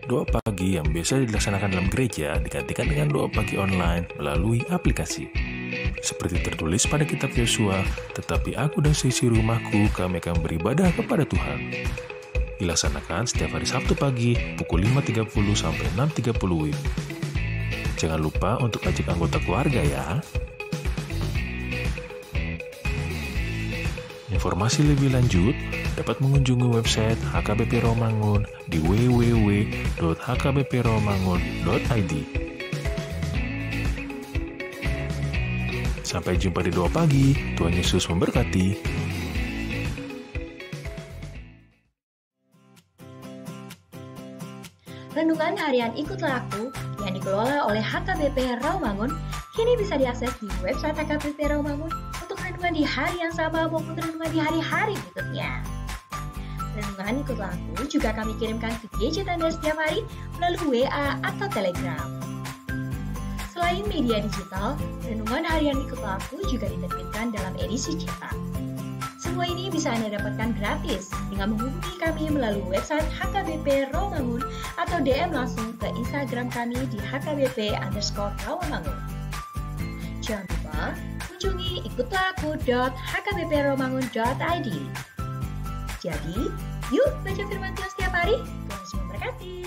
Doa pagi yang biasa dilaksanakan dalam gereja digantikan dengan doa pagi online melalui aplikasi. Seperti tertulis pada kitab Yosua, tetapi aku dan seisi rumahku kami akan beribadah kepada Tuhan. Dilaksanakan setiap hari Sabtu pagi pukul 5.30 sampai 6.30 WIB. Jangan lupa untuk ajak anggota keluarga ya. Informasi lebih lanjut dapat mengunjungi website HKBP Rawamangun di www.hkbprawamangun.id. Sampai jumpa di doa pagi. Tuhan Yesus memberkati. Renungan harian Ikutlah Aku yang dikelola oleh HKBP Rawamangun kini bisa diakses di website HKBP Rawamangun untuk renungan di hari yang sama maupun renungan di hari-hari berikutnya. Renungan Ikutlah Aku juga kami kirimkan ke gadget Anda setiap hari melalui WA atau Telegram. Selain media digital, renungan harian Ikutlah Aku juga diterbitkan dalam edisi cetak. Semua ini bisa Anda dapatkan gratis dengan menghubungi kami melalui website HKBP Rawamangun atau DM langsung ke Instagram kami di HKBP_Rawamangun. Jangan lupa kunjungi ikutlahku.hkbprawamangun.id. Jadi, yuk baca firman Tuhan setiap hari. Tuhan Yesus memberkati.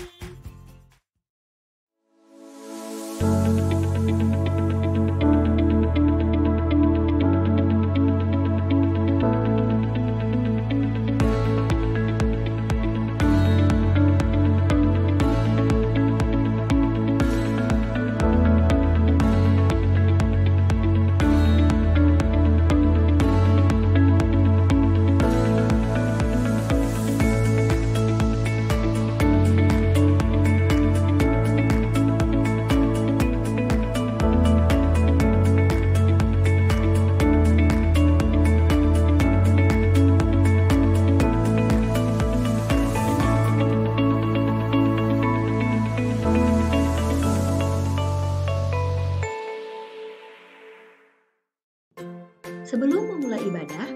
Sebelum memulai ibadah,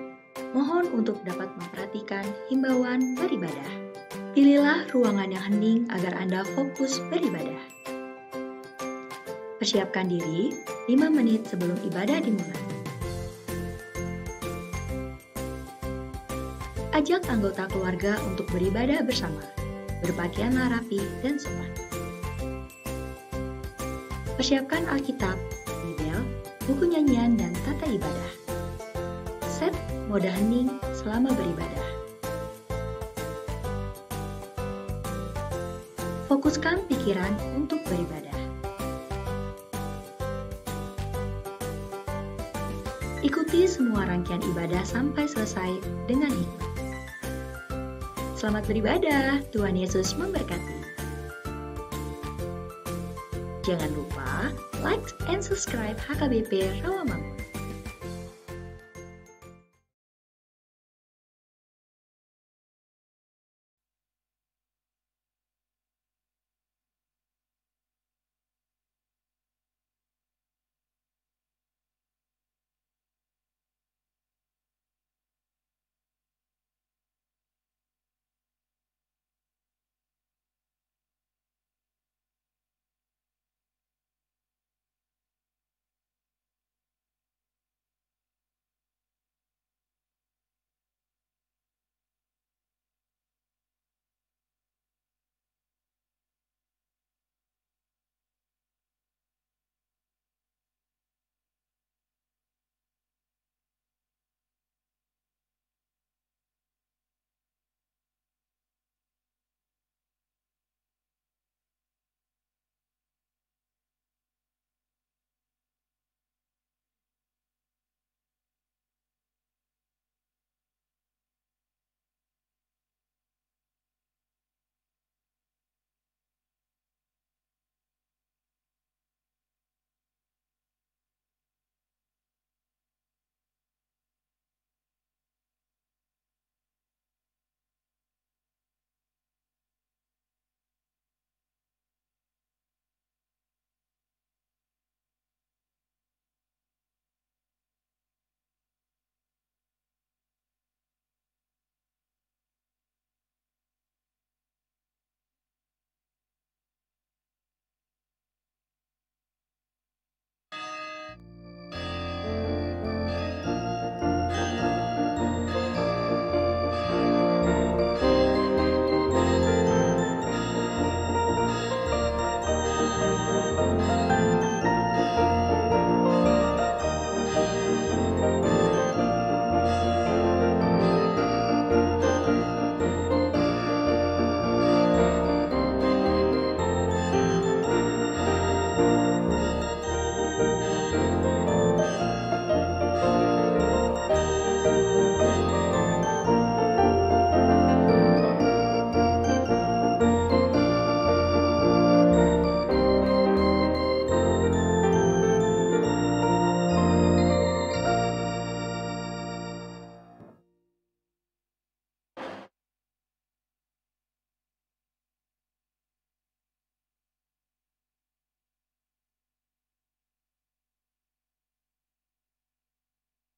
mohon untuk dapat memperhatikan himbauan beribadah. Pilihlah ruangan yang hening agar Anda fokus beribadah. Persiapkan diri 5 menit sebelum ibadah dimulai. Ajak anggota keluarga untuk beribadah bersama. Berpakaianlah rapi dan sopan. Persiapkan Alkitab, Bibel, buku nyanyian, dan tata ibadah. Set mode hening selama beribadah. Fokuskan pikiran untuk beribadah. Ikuti semua rangkaian ibadah sampai selesai dengan hikmat. Selamat beribadah, Tuhan Yesus memberkati. Jangan lupa like and subscribe HKBP Rawamangun.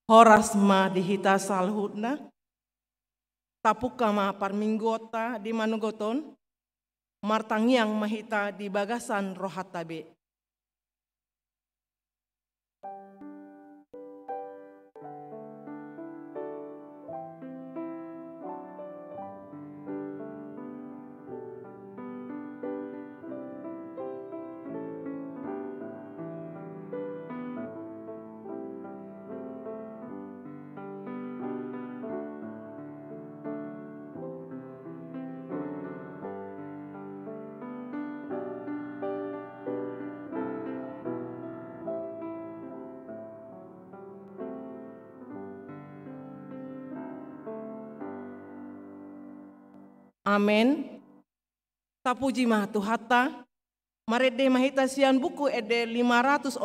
Horas ma dihita salhutna, tapuka ma parminggota di manugoton, martangiang mahita di bagasan rohatabe. Amen. Tapuji mah Tuhata, marede mahita sian buku ede 500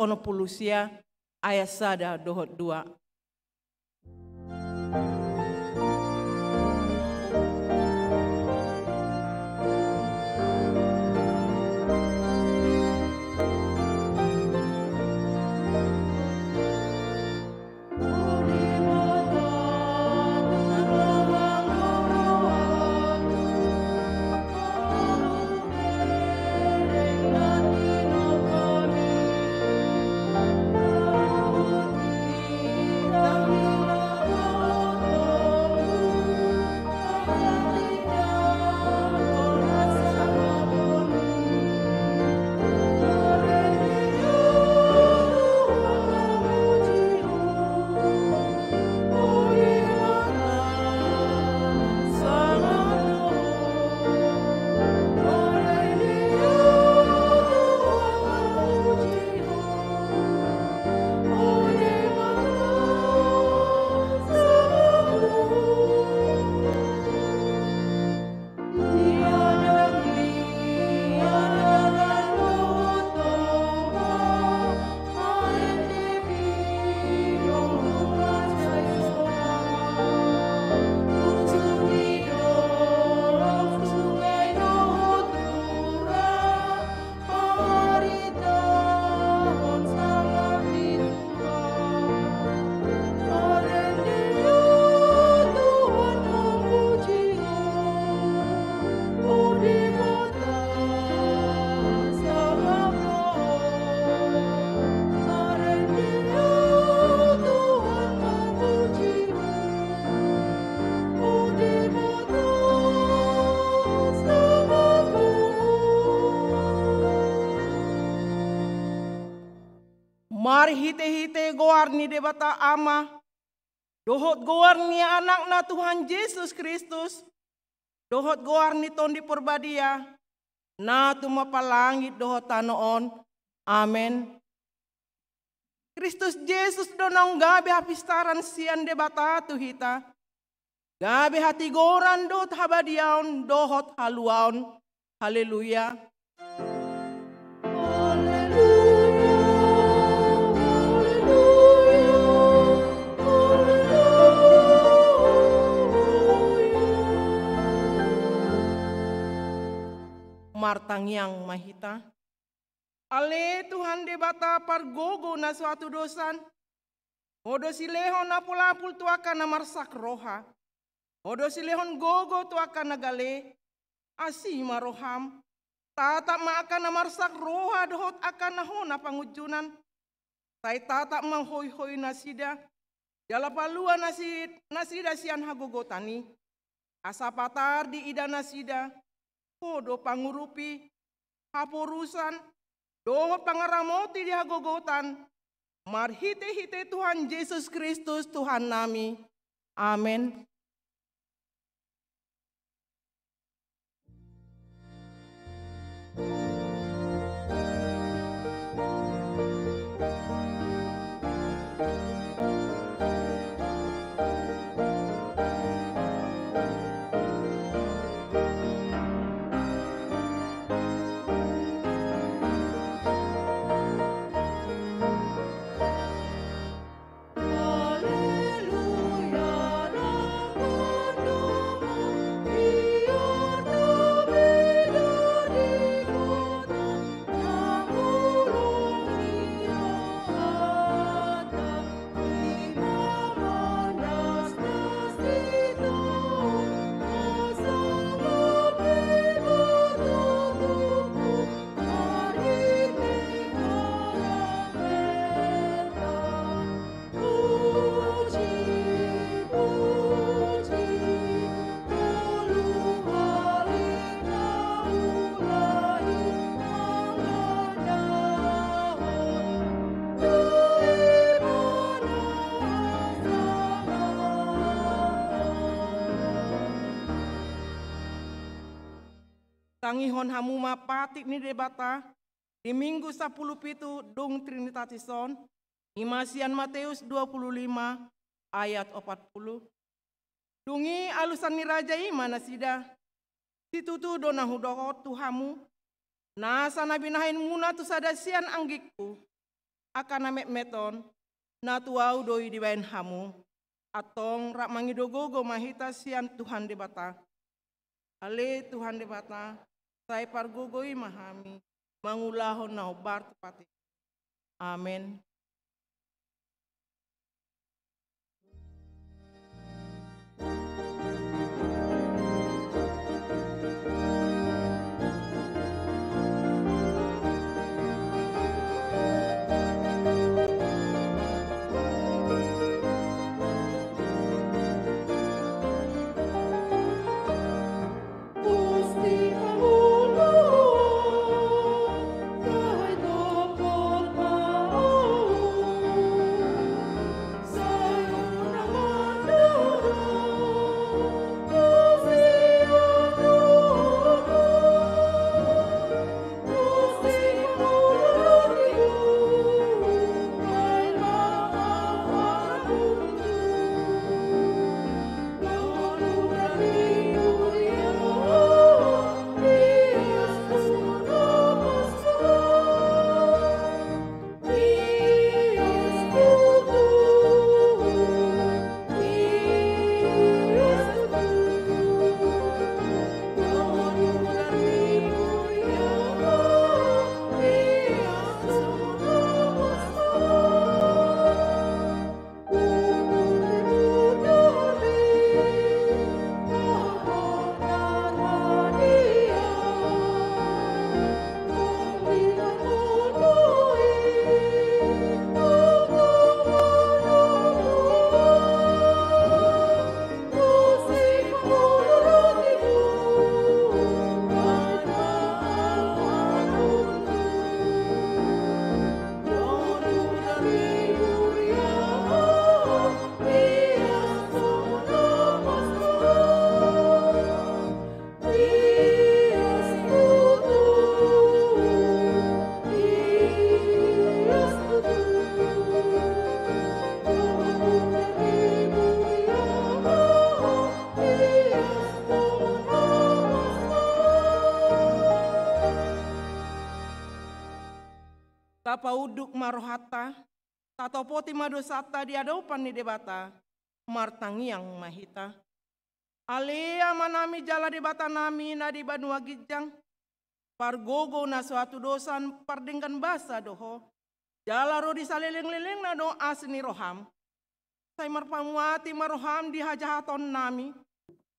sia ayat sada dohot 2. Mari hite-hite goar ni debata ama, dohot goar ni anak na Tuhan Yesus Kristus, dohot goar ni ton di perbadia, na tumapalangit dohot tanoon, amen. Kristus Yesus donong gabe hapistaran sian debata tuhita, gabe hati goran dot habadiaon dohot haluaon, haleluya. Martangiang mahita. Ale Tuhan debata pargogo na suatu dosan. Odo silehon na pulapul tu akan na marsak roha. Odo silehon gogo tu akan na gale. Asi maroham. Tata ma akan na marsak roha dohot akan na hona pangujunan. Tai tata mang hoi-hoi nasida. Jala palua nasida sian hagogotani. Asa patar di ida nasida. Odo pangurupi, hapurusan, dohot pangaramoti di hagogotan. Marhite-hite Tuhan Yesus Kristus Tuhan nami. Amen. Haleluya. tangihon hamuma patik ni debata di minggu 10 pitu dong Trinitatis Son Imasian Matius 25 ayat 40. Dungi alusan ni raja ima nasida situtu dona hudoko tuhamu nasa nabinahin muna tu sadasian anggikku akan namek meton na tuau doi dibain hamu atong rak mangidogogo mahita sian Tuhan debata. Ale Tuhan debata saya pargogoi mahami mangulahon na obar tepati. Amen. Tapauduk marohata, tatopoti madosata di adopan ni debata, martangiang mahita. Alea manami jala debata nami na di Banua Gijang, pargogo na suatu dosan pardingkan basa doho, jala ro di saleleng-leleng na do asni roham, say marpamuati maroham di hajahaton nami,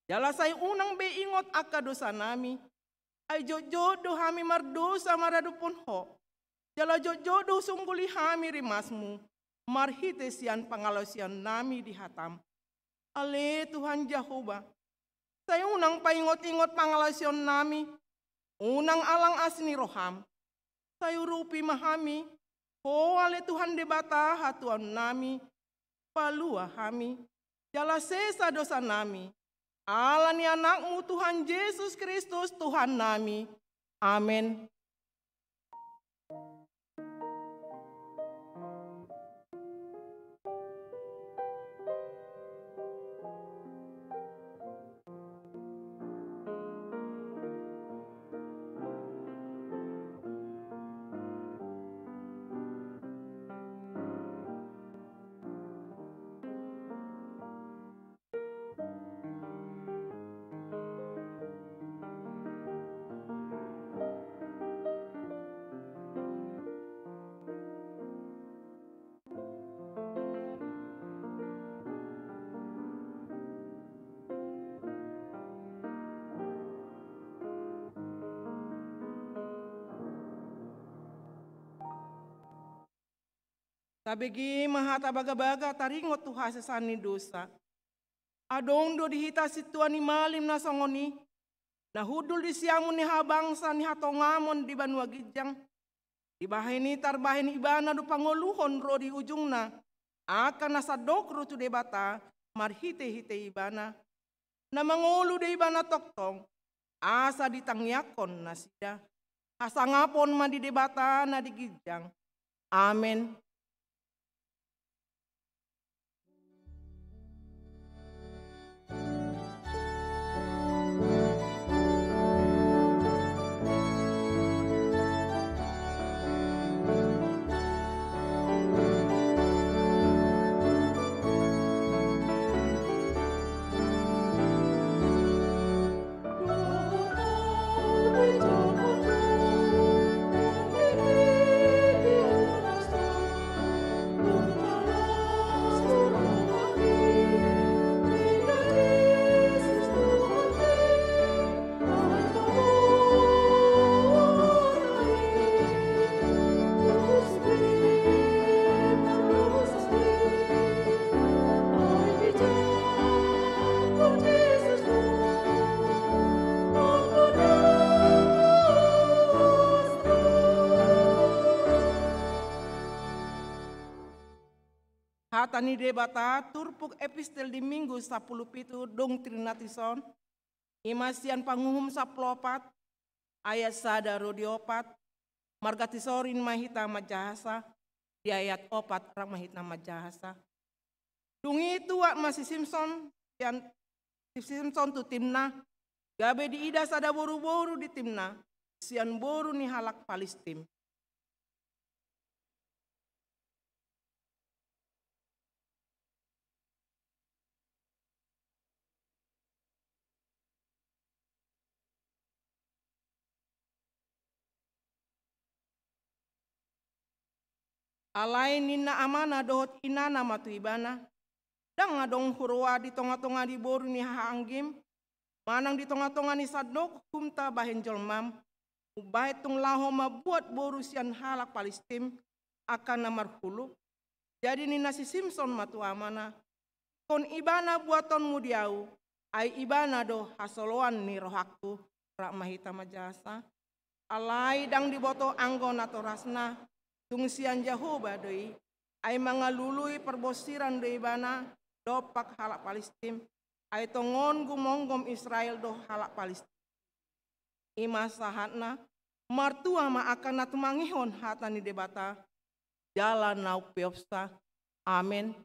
jala say unang beingot akka dosa nami, ay jojodo hami mardosa maradupun ho, jala jojodo sungguli hami rimasmu, marhite sian pangalosian nami di hatam. Ale Tuhan Jehovah, saya unang paingot-ingot pangalosyon nami, unang alang asni roham, saya rupi mahami, ho ale Tuhan debata hatuan nami, palua hami, jala sesa dosa nami, ala ni anakmu Tuhan Yesus Kristus Tuhan nami. Amin. Tabegi mahata baga-baga taringot tu hasesani dosa. Adong do dihita situan ni malim na songoni. Nahudul di siamun ni habangsa ni hatongamon di Banua Gijang. Di bahini tarbahin ibana do pangoluhon ro di ujungna. Akan nasadok ro tu debata marhite-hite ibana. Na mangolu de ibana toktong. asa ditangyakon na sida. Hasangapon ma di debata na di gijang. Amen. Hatani debata turpuk epistel di minggu 10 pitu dong trinatison. Imasian panguhum 14 ayat sadaro diopat. Margatisorin mahita majahasa di ayat 4 orang mahita majahasa. Dungi tua masih Simpson yang Simpson tu timna. Gabe di ida sada boru-boru di timna. Sian boru ni halak Palestin. Alai nina amana dohot inana matu ibana. Dang ngadong hurwa di tonga-tonga di boru ni haanggim. Manang di tonga-tonga ni sadok humta bahen jolmam. Ubahet tung laho mabuat boru sian halak Palestin akan namar hulu. Jadi nina si Simpson matu amana. Kon ibana buaton mudiau. Ai ibana do hasoloan ni rohakku. Rak mahita majasa. Alai dang diboto anggon atau rasna. Tungsian Jehovah doi, ay mga lului perbosiran doi bana, dopak halak Palestin, ay tongon gumonggom Israel do halak Palestin. Ima sahatna, martua ma akan natumangihon hatani debata, jalan nau piopsa, amen.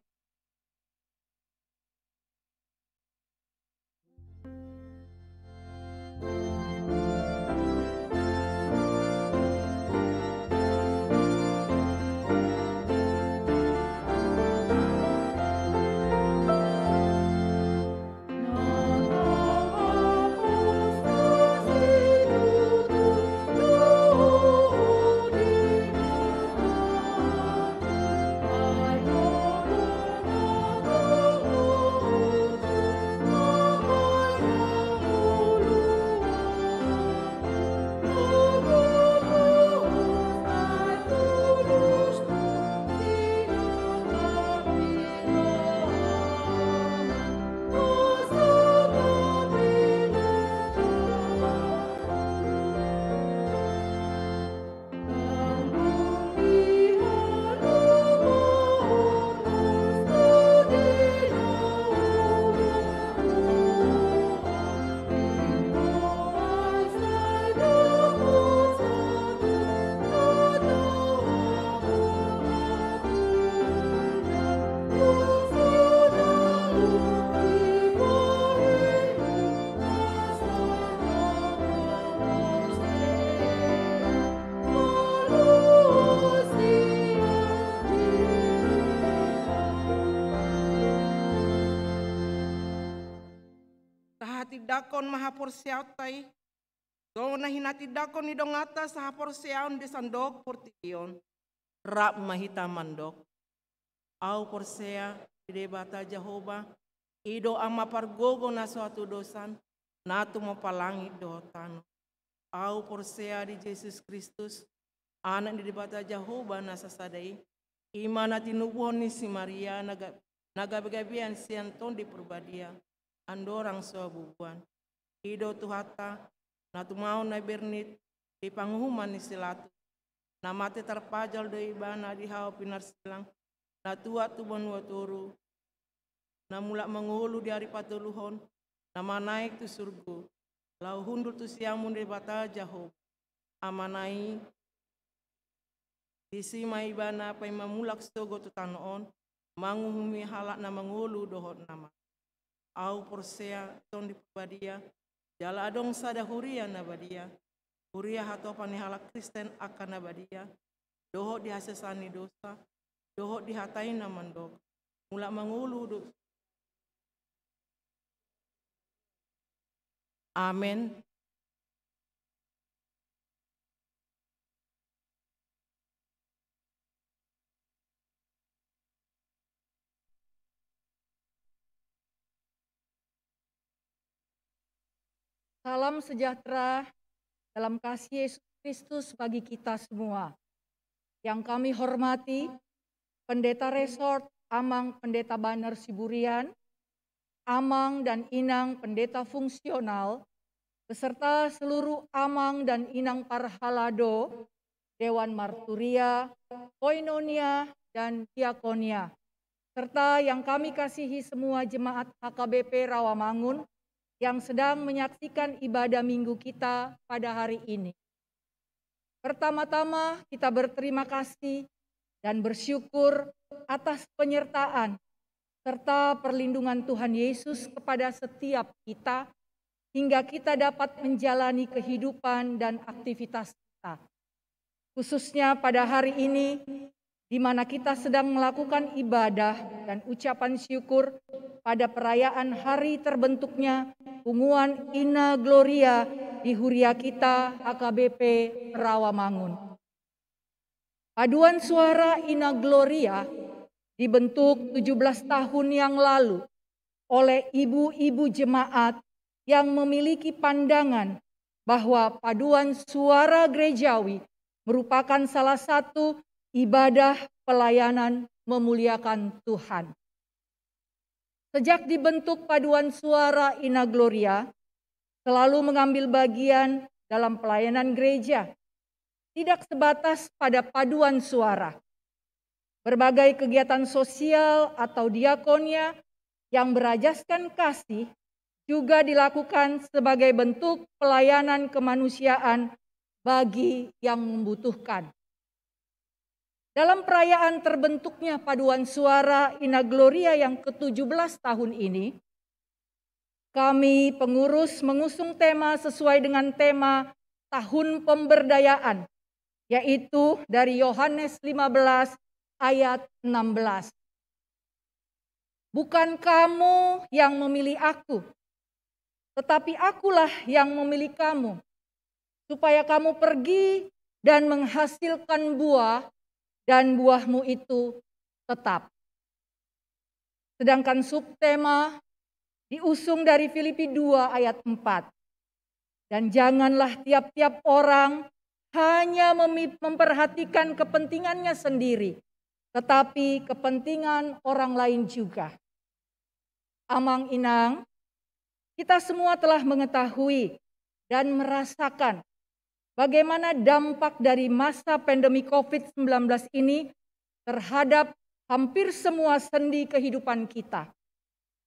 Dakon mahapor siautai, do nahinati dakon ni dongata sahapor siaun di sandok portion, rap mahita mandok, au porsea di debata Jehovah, ido ama pargogo na suatu dosan, natu mapalangi dotan, au porsea di Yesus Kristus, anak di debata Jehovah na sasadai, imana tinubuhon ni si Maria nagabagabian sianton di perbadia. Andorang suabubuan, ido tuhata, na tumau na bernit, di panghuman ni silatu, na mati terpajal do ibana di hao pinar silang, na tua tuban waturu, na mulak mengulu di hari patuluhon, na manaik tu surgu, lau hundul tu siang munde bata jaho amanai isi mai bana pai mamulak stogo tu tanoon manguhumi halak na mangulu dohot nama au porsea ton di badia jala adong sada huria na badia huria hato pani halak Kristen akan na badia dohot dihasesani dosa dohot dihatai na mandok mulak mangulu do. Amin. Salam sejahtera dalam kasih Yesus Kristus bagi kita semua. Yang kami hormati, Pendeta Resort Amang Pendeta Banner Siburian, Amang dan Inang Pendeta Fungsional, beserta seluruh Amang dan Inang Parhalado, Dewan Marturia, Koinonia, dan Diakonia, serta yang kami kasihi semua jemaat HKBP Rawamangun yang sedang menyaksikan ibadah minggu kita pada hari ini. Pertama-tama kita berterima kasih dan bersyukur atas penyertaan serta perlindungan Tuhan Yesus kepada setiap kita hingga kita dapat menjalani kehidupan dan aktivitas kita. Khususnya pada hari ini di mana kita sedang melakukan ibadah dan ucapan syukur pada perayaan hari terbentuknya Unguan Ina Gloria di Huria kita HKBP Rawamangun. Paduan suara Ina Gloria dibentuk 17 tahun yang lalu oleh ibu-ibu jemaat yang memiliki pandangan bahwa paduan suara gerejawi merupakan salah satu ibadah pelayanan memuliakan Tuhan. Sejak dibentuk paduan suara Ina Gloria, selalu mengambil bagian dalam pelayanan gereja, tidak sebatas pada paduan suara. Berbagai kegiatan sosial atau diakonia yang berajaskan kasih juga dilakukan sebagai bentuk pelayanan kemanusiaan bagi yang membutuhkan. Dalam perayaan terbentuknya paduan suara Ina Gloria yang ke-17 tahun ini, kami pengurus mengusung tema sesuai dengan tema Tahun Pemberdayaan, yaitu dari Yohanes 15 ayat 16. Bukan kamu yang memilih aku, tetapi akulah yang memilih kamu, supaya kamu pergi dan menghasilkan buah, dan buahmu itu tetap. Sedangkan subtema diusung dari Filipi 2 ayat 4. Dan janganlah tiap-tiap orang hanya memperhatikan kepentingannya sendiri, tetapi kepentingan orang lain juga. Amang Inang, kita semua telah mengetahui dan merasakan bagaimana dampak dari masa pandemi COVID-19 ini terhadap hampir semua sendi kehidupan kita.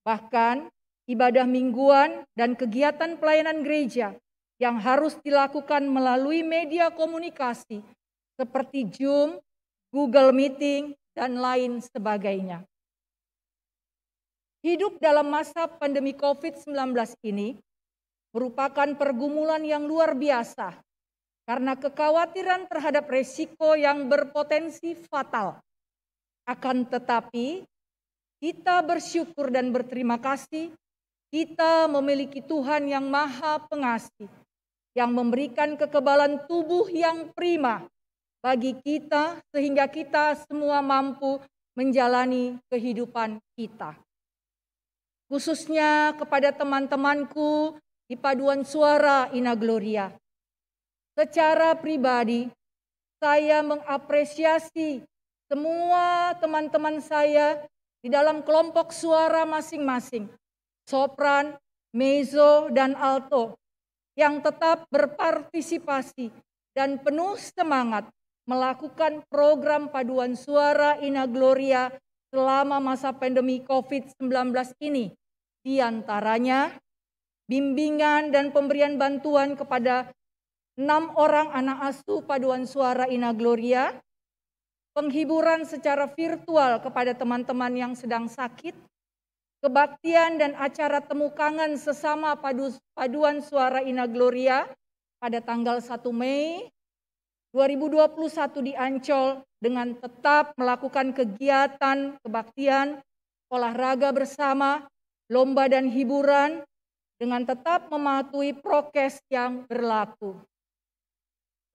Bahkan ibadah mingguan dan kegiatan pelayanan gereja yang harus dilakukan melalui media komunikasi seperti Zoom, Google Meeting, dan lain sebagainya. Hidup dalam masa pandemi COVID-19 ini merupakan pergumulan yang luar biasa karena kekhawatiran terhadap resiko yang berpotensi fatal. Akan tetapi, kita bersyukur dan berterima kasih, kita memiliki Tuhan yang Maha Pengasih, yang memberikan kekebalan tubuh yang prima bagi kita sehingga kita semua mampu menjalani kehidupan kita. Khususnya kepada teman-temanku di paduan suara Ina Gloria. Secara pribadi, saya mengapresiasi semua teman-teman saya di dalam kelompok suara masing-masing, sopran, mezzo, dan alto, yang tetap berpartisipasi dan penuh semangat melakukan program paduan suara Ina Gloria selama masa pandemi COVID-19 ini. Di antaranya bimbingan dan pemberian bantuan kepada 6 orang anak asuh paduan suara Ina Gloria, penghiburan secara virtual kepada teman-teman yang sedang sakit, kebaktian dan acara temu kangen sesama paduan suara Ina Gloria pada tanggal 1 Mei 2021 di Ancol dengan tetap melakukan kegiatan kebaktian, olahraga bersama, lomba dan hiburan dengan tetap mematuhi prokes yang berlaku.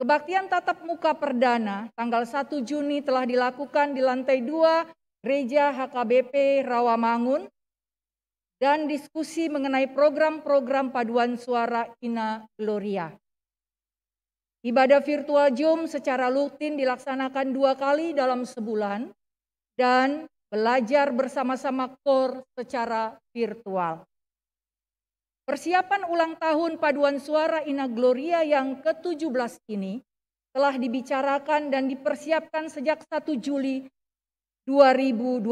Kebaktian tatap muka perdana tanggal 1 Juni telah dilakukan di lantai 2 Gereja HKBP Rawamangun dan diskusi mengenai program-program paduan suara Ina Gloria. Ibadah virtual Zoom secara rutin dilaksanakan 2 kali dalam sebulan dan belajar bersama-sama KOR secara virtual. Persiapan ulang tahun paduan suara Ina Gloria yang ke-17 ini telah dibicarakan dan dipersiapkan sejak 1 Juli 2021.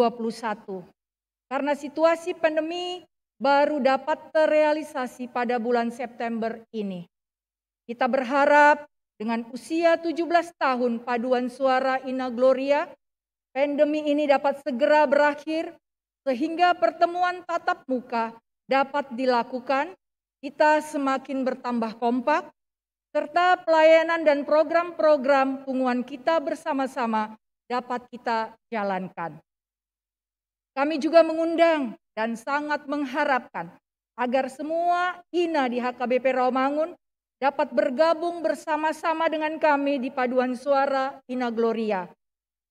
Karena situasi pandemi baru dapat terrealisasi pada bulan September ini. Kita berharap dengan usia 17 tahun paduan suara Ina Gloria, pandemi ini dapat segera berakhir sehingga pertemuan tatap muka dapat dilakukan, kita semakin bertambah kompak, serta pelayanan dan program-program punguan kita bersama-sama dapat kita jalankan. Kami juga mengundang dan sangat mengharapkan agar semua Ina di HKBP Rawamangun dapat bergabung bersama-sama dengan kami di paduan suara Ina Gloria.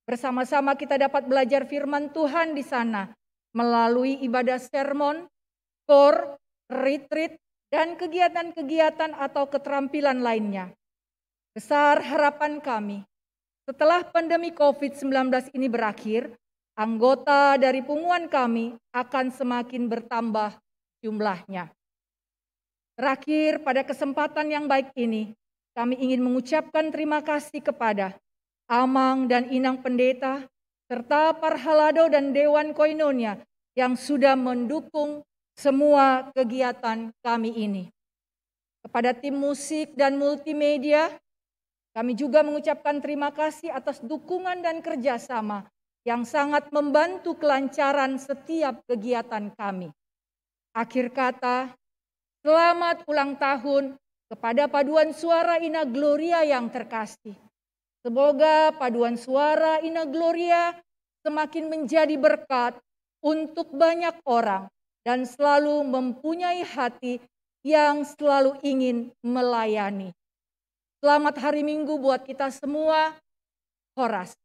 Bersama-sama kita dapat belajar firman Tuhan di sana melalui ibadah sermon, KOR, retreat, dan kegiatan-kegiatan atau keterampilan lainnya. Besar harapan kami, setelah pandemi COVID-19 ini berakhir, anggota dari punguan kami akan semakin bertambah jumlahnya. Terakhir, pada kesempatan yang baik ini, kami ingin mengucapkan terima kasih kepada Amang dan Inang Pendeta, serta Parhalado dan Dewan Koinonia yang sudah mendukung semua kegiatan kami ini. Kepada tim musik dan multimedia, kami juga mengucapkan terima kasih atas dukungan dan kerjasama yang sangat membantu kelancaran setiap kegiatan kami. Akhir kata, selamat ulang tahun kepada paduan suara Ina Gloria yang terkasih. Semoga paduan suara Ina Gloria semakin menjadi berkat untuk banyak orang dan selalu mempunyai hati yang selalu ingin melayani. Selamat hari Minggu buat kita semua. Horas.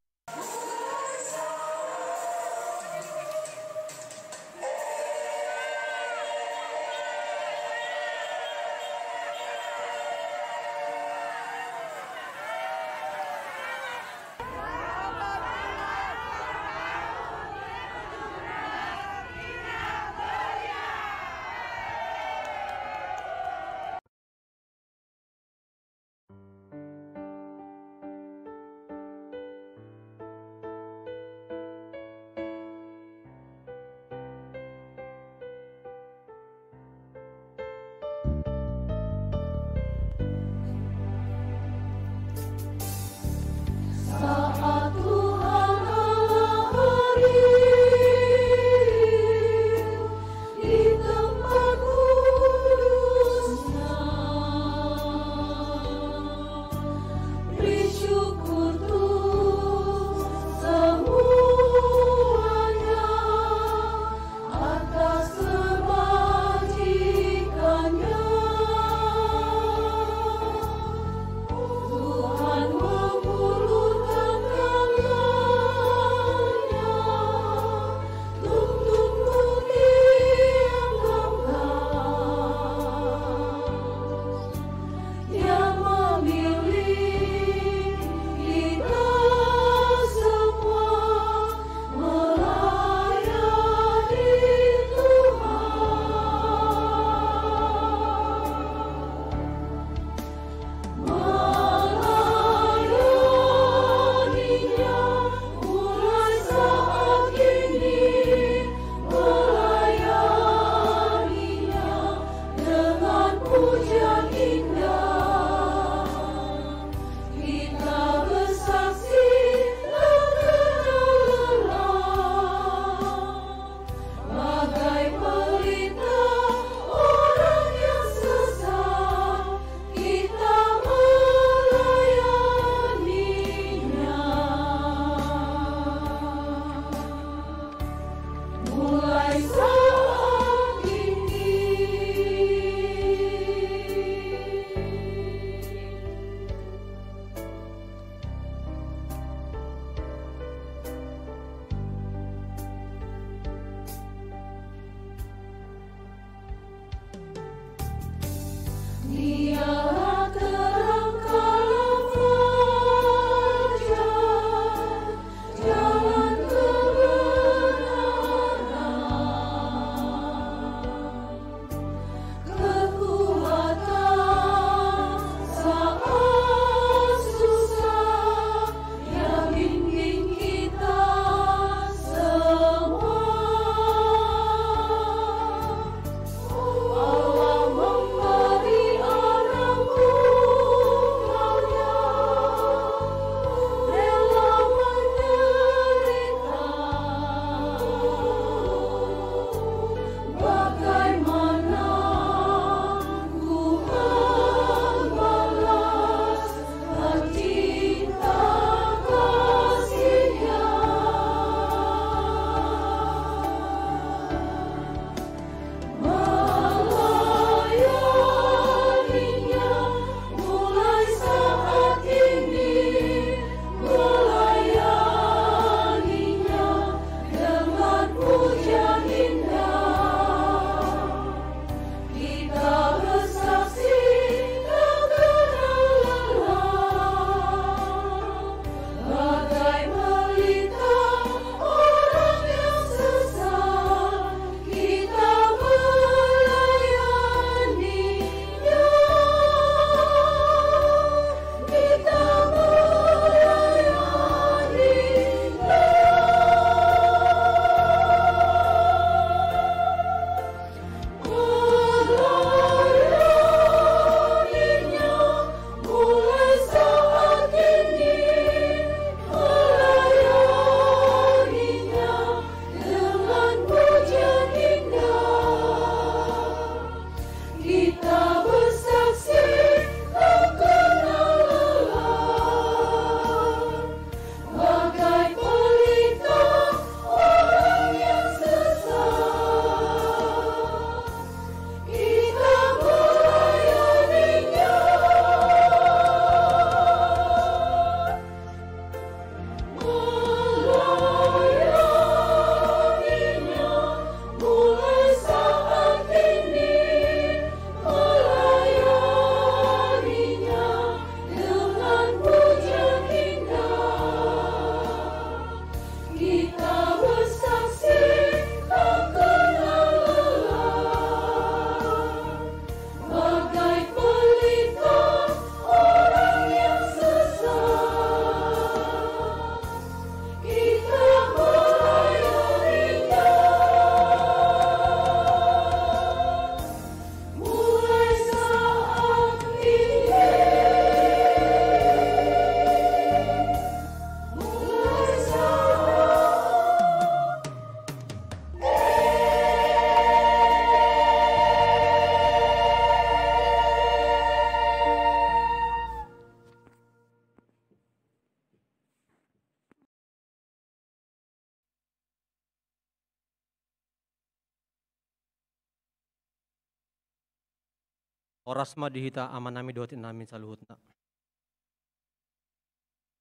orasma dihita amanami dotin namin saluhutna.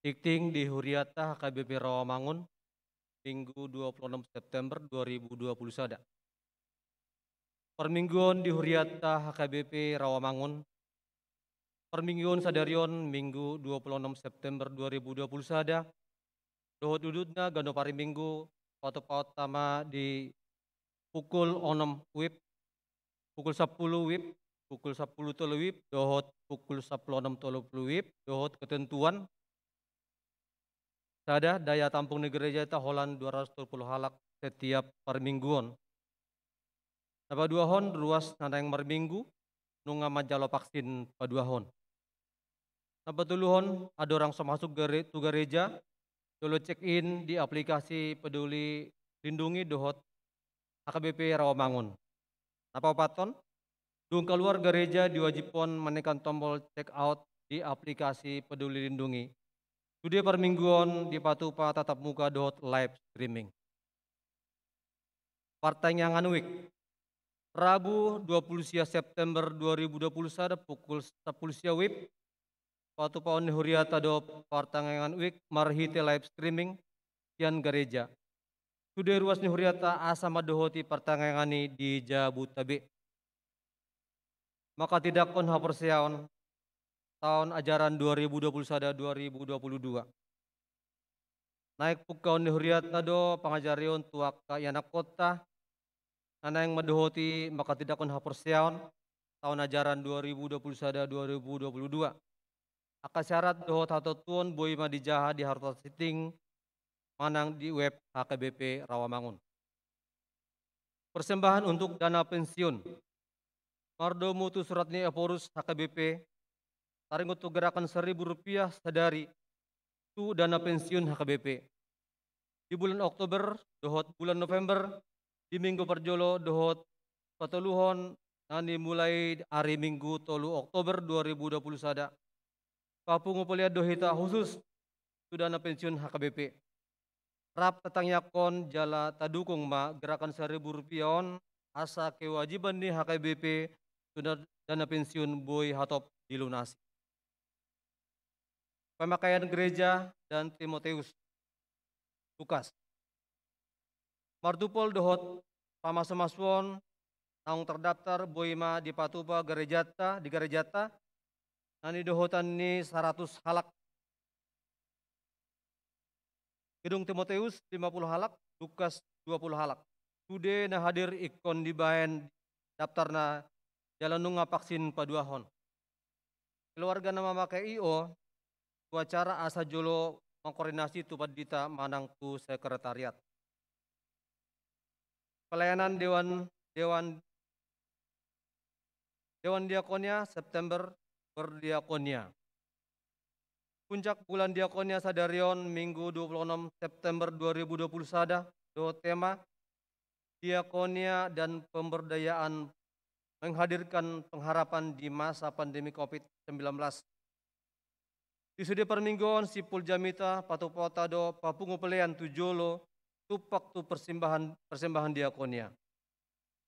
Tikting di Huriata HKBP Rawamangun, Minggu 26 September 2020 sada. Permingguan di Huriata HKBP Rawamangun, permingguan sadarion Minggu 26 September 2020 sada. Dohot dudutna gano pari minggu paut tama di pukul 6 WIB, pukul 10 WIB, pukul 10 tolu WIB, dohot pukul 10 6 tolu WIB, dohot ketentuan sada daya tampung di gereja itu holan 220 halak setiap permingguan. Napa dua hon ruas nana yang merminggu nunga majalo vaksin padua hon. Napa tuluhon ada orang masuk tu gereja, dulu check in di aplikasi Peduli Lindungi dohot HKBP Rawamangun. Napa paton? Dung keluar gereja diwajibkan menekan tombol check out di aplikasi Peduli Lindungi. Sudah permingguan di Patupa tatap muka dot live streaming. Pertanyaan week. Rabu 20 September 2020 sada pukul 10 WIB. Patupa on Huriata do pertanyaan week marhite live streaming kian gereja. Sudah ruas ni Huriata asama dohoti pertanyaan ini di Jabodetabek. Maka tidak kon haperseaon tahun ajaran 2021-2022. Naik pukaun di Huriat nado pengajarion tuak yanak kota nana yang medohoti maka tidak kon haperseaon tahun ajaran 2021-2022. Aka syarat dohot atau tuon boy madijaha di harta siting manang di web HKBP Rawamangun. Persembahan untuk dana pensiun. Mardo mutu surat ni Aporus HKBP taring untuk gerakan Rp1.000 sadari tu dana pensiun HKBP. Di bulan Oktober, dohot bulan November, di minggu perjolo dohot patuluhon nani mulai hari Minggu tolu Oktober 2020 sada. Papungu pelia dohita khusus tu dana pensiun HKBP. Rap tatangyakon jala tadukung ma gerakan Rp1.000 on asa kewajiban ni HKBP tu dana pensiun boy hatop dilunasi. Pemakaian gereja dan Timoteus Lukas. Mardupol dohot pamasamasuon naung terdaftar boima di Patuba gerejata di gerejata nani dohotan ni 100 halak. Gedung Timoteus 50 halak, Lukas 20 halak. Sude na hadir ikon di bahan daftar na jalan nunga vaksin paduahon. Keluarga nama makai IO acara asa jolo mengkoordinasi tu padita manang tu sekretariat. Pelayanan Dewan Diakonia September berdiakonia. Puncak bulan diakonia sadarion Minggu 26 September 2020 sada do tema diakonia dan pemberdayaan menghadirkan pengharapan di masa pandemi COVID-19. Di sudi permingguan sipul jamita patupota do papungu pelean tujolo tupak tu persembahan diakonia.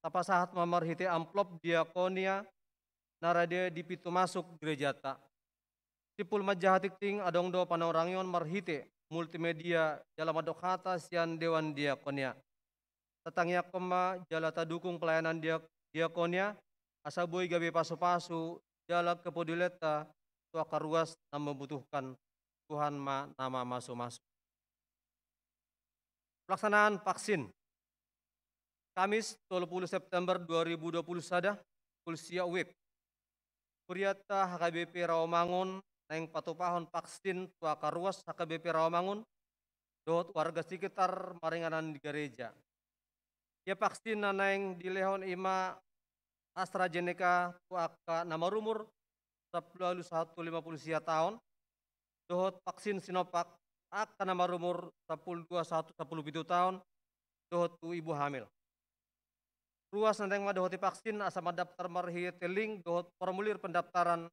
Tapa saat mamarhite amplop diakonia narade di pintu masuk gereja ta. Sipul majahatik ting adong do panaorangion marhite multimedia dalam adok kata sian dewan diakonia. Tatangnya kema jala tadukung pelayanan diakonia asaboy gabe pasu-pasu jala kepodileta tuaka ruas yang membutuhkan Tuhan nama masuk-masuk. Pelaksanaan vaksin. Kamis 30 September 2020 sada Kulsia WIB. Kuriata HKBP Rawamangun neng patupahon vaksin tuaka ruas HKBP Rawamangun dot warga sekitar maringanan di gereja. Ya vaksin neng di lehon ima AstraZeneca tuaka nama rumur 150 tahun, dohot vaksin Sinovac akan nama umur 10 tahun, dohot tu ibu hamil. Ruas nandang madohoti vaksin asama daftar marhi teling dohot formulir pendaftaran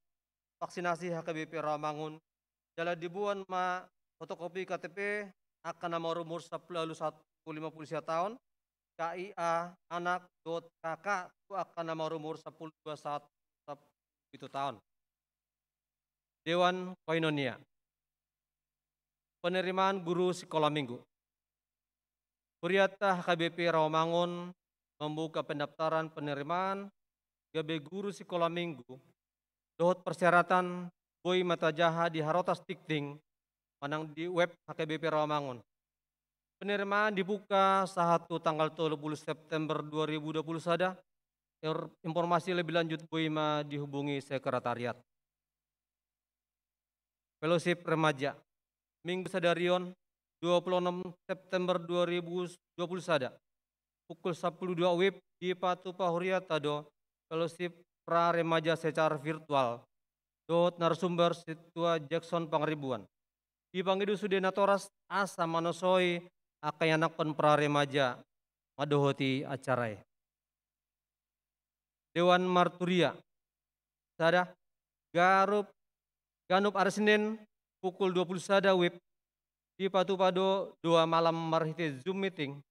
vaksinasi HKBP Rawamangun. Jala dibuan ma fotokopi KTP akan nama umur 10 tahun, KIA anak dohot kakak tu akan nama umur 10 itu tahun. Dewan Koinonia. Penerimaan guru sekolah minggu. Huriata HKBP Rawamangun membuka pendaftaran penerimaan GB guru sekolah minggu. Dohot persyaratan Boy Mata Jaha di Harotas Tikting manang di web HKBP Rawamangun. Penerimaan dibuka sahatu tanggal 30 September 2020 sada. Informasi lebih lanjut Boy Ma dihubungi sekretariat. Fellowship Remaja Minggu Sadarion 26 September 2020 sada. Pukul 12 WIB di Patupa Huriatado Fellowship Pra Remaja secara virtual. Dot narasumber Situa Jackson Pangribuan. Di Pangidu Sudena Toras Asa Manosoi Akayanakon Pra Remaja madohoti acarai. Dewan Marturia sada Ganup Arsenen pukul 20 sada WIB di Patupado 2 malam marhite Zoom meeting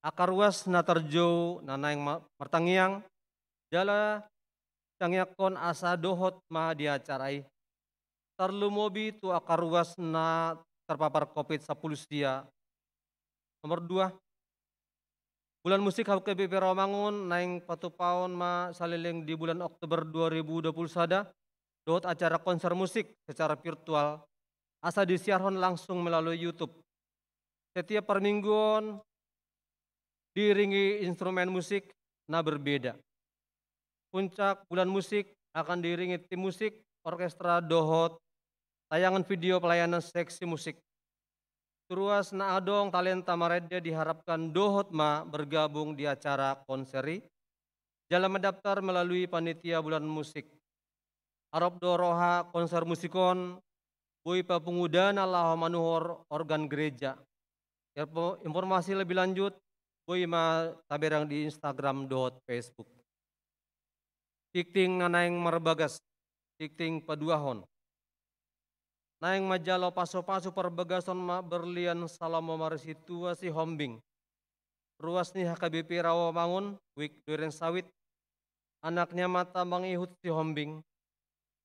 akarwas natarjo nanaing martangiang jala cangyakon asa dohot ma diacarai tarlu mobi tu akarwas na terpapar COVID-10 dia. Nomor 2 bulan musik HKBP Rawamangun naing patupaon ma saliling di bulan Oktober 2020 sada. Dohot acara konser musik secara virtual asa disiarkan langsung melalui YouTube. Setiap per mingguan diiringi instrumen musik na berbeda. Puncak bulan musik akan diiringi tim musik, orkestra dohot, tayangan video pelayanan seksi musik. Turuas na adong talenta maredya diharapkan dohot ma bergabung di acara konseri. Jalan mendaftar melalui panitia bulan musik. Arab doroha konser musikon, Boy Papungudan Allah manuhor organ gereja. Informasi lebih lanjut, Boy ma taberang di Instagram dot Facebook. Tikting nanaing marbagas, tikting paduahon. Naing majalo paso-paso perbagason ma berlian salamo marisituasi hombing. Ruas ni HKBP Rawamangun, wik duren sawit. Anaknya mata mangihut si hombing.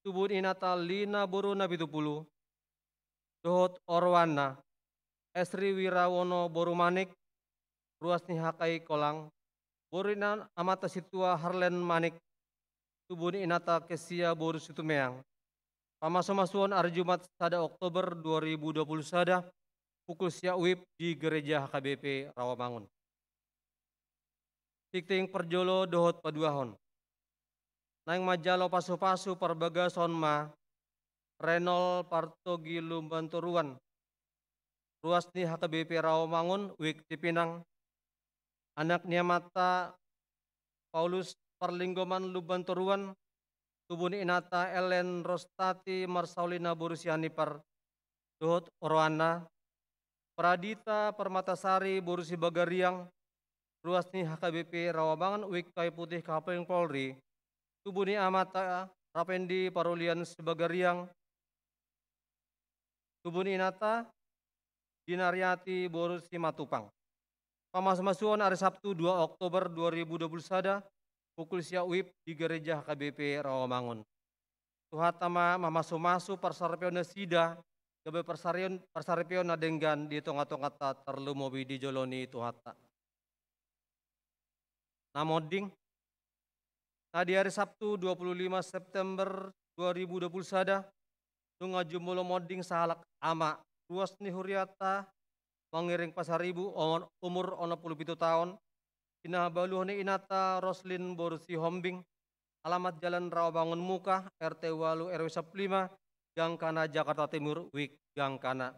Tubun inata lina boruna bitupulu. Dohot Orwana, Esri Wirawono Borumanik, ruas ni Hakai Kolang, Borina amata situa Harlen Manik, tubun inata kesia boru situmeang. Pamasomasuan hari Jumat sada Oktober 2020 sada, pukul siak WIB di gereja HKBP Rawamangun. Tikting perjolo dohot paduahon. Naing majalo pasu-pasu perbagason ma Renol Partogi Lumbanturuan. Ruas ni HKBP Rawamangun wik dipinang. Anaknya mata Paulus Perlinggoman Lumbanturuan. Tubuni inata Ellen Rostati Marsaulina Borusianipar. Dohot Orwana. Pradita Permatasari Borusi Bagariang. Ruas ni HKBP Rawamangun wik Kayu Putih Kapolri Polri. Tubuni amata Rapendi Parulian Sebagariang. Tubuni inata Dinariati Borusi Matupang. Pamasmasuan hari Sabtu 2 Oktober 2020 sada pukul siak WIB di gereja HKBP Rawamangun. Tuhatama mamasu-masu persarpion na sida gabe persarpion na denggan di tonga-tongata terlumobi di joloni tuhata. Namoding nah di hari Sabtu 25 September 2020 sada nunga jumulo moding sahalak ama ruas ni Huriata mengiring pasaribu umur 67 tahun kinabaluh ni inata Roslin Borusi Hombing alamat Jalan Rawamangun Muka RT 8 RW 15 Gangkana Jakarta Timur wik Gangkana.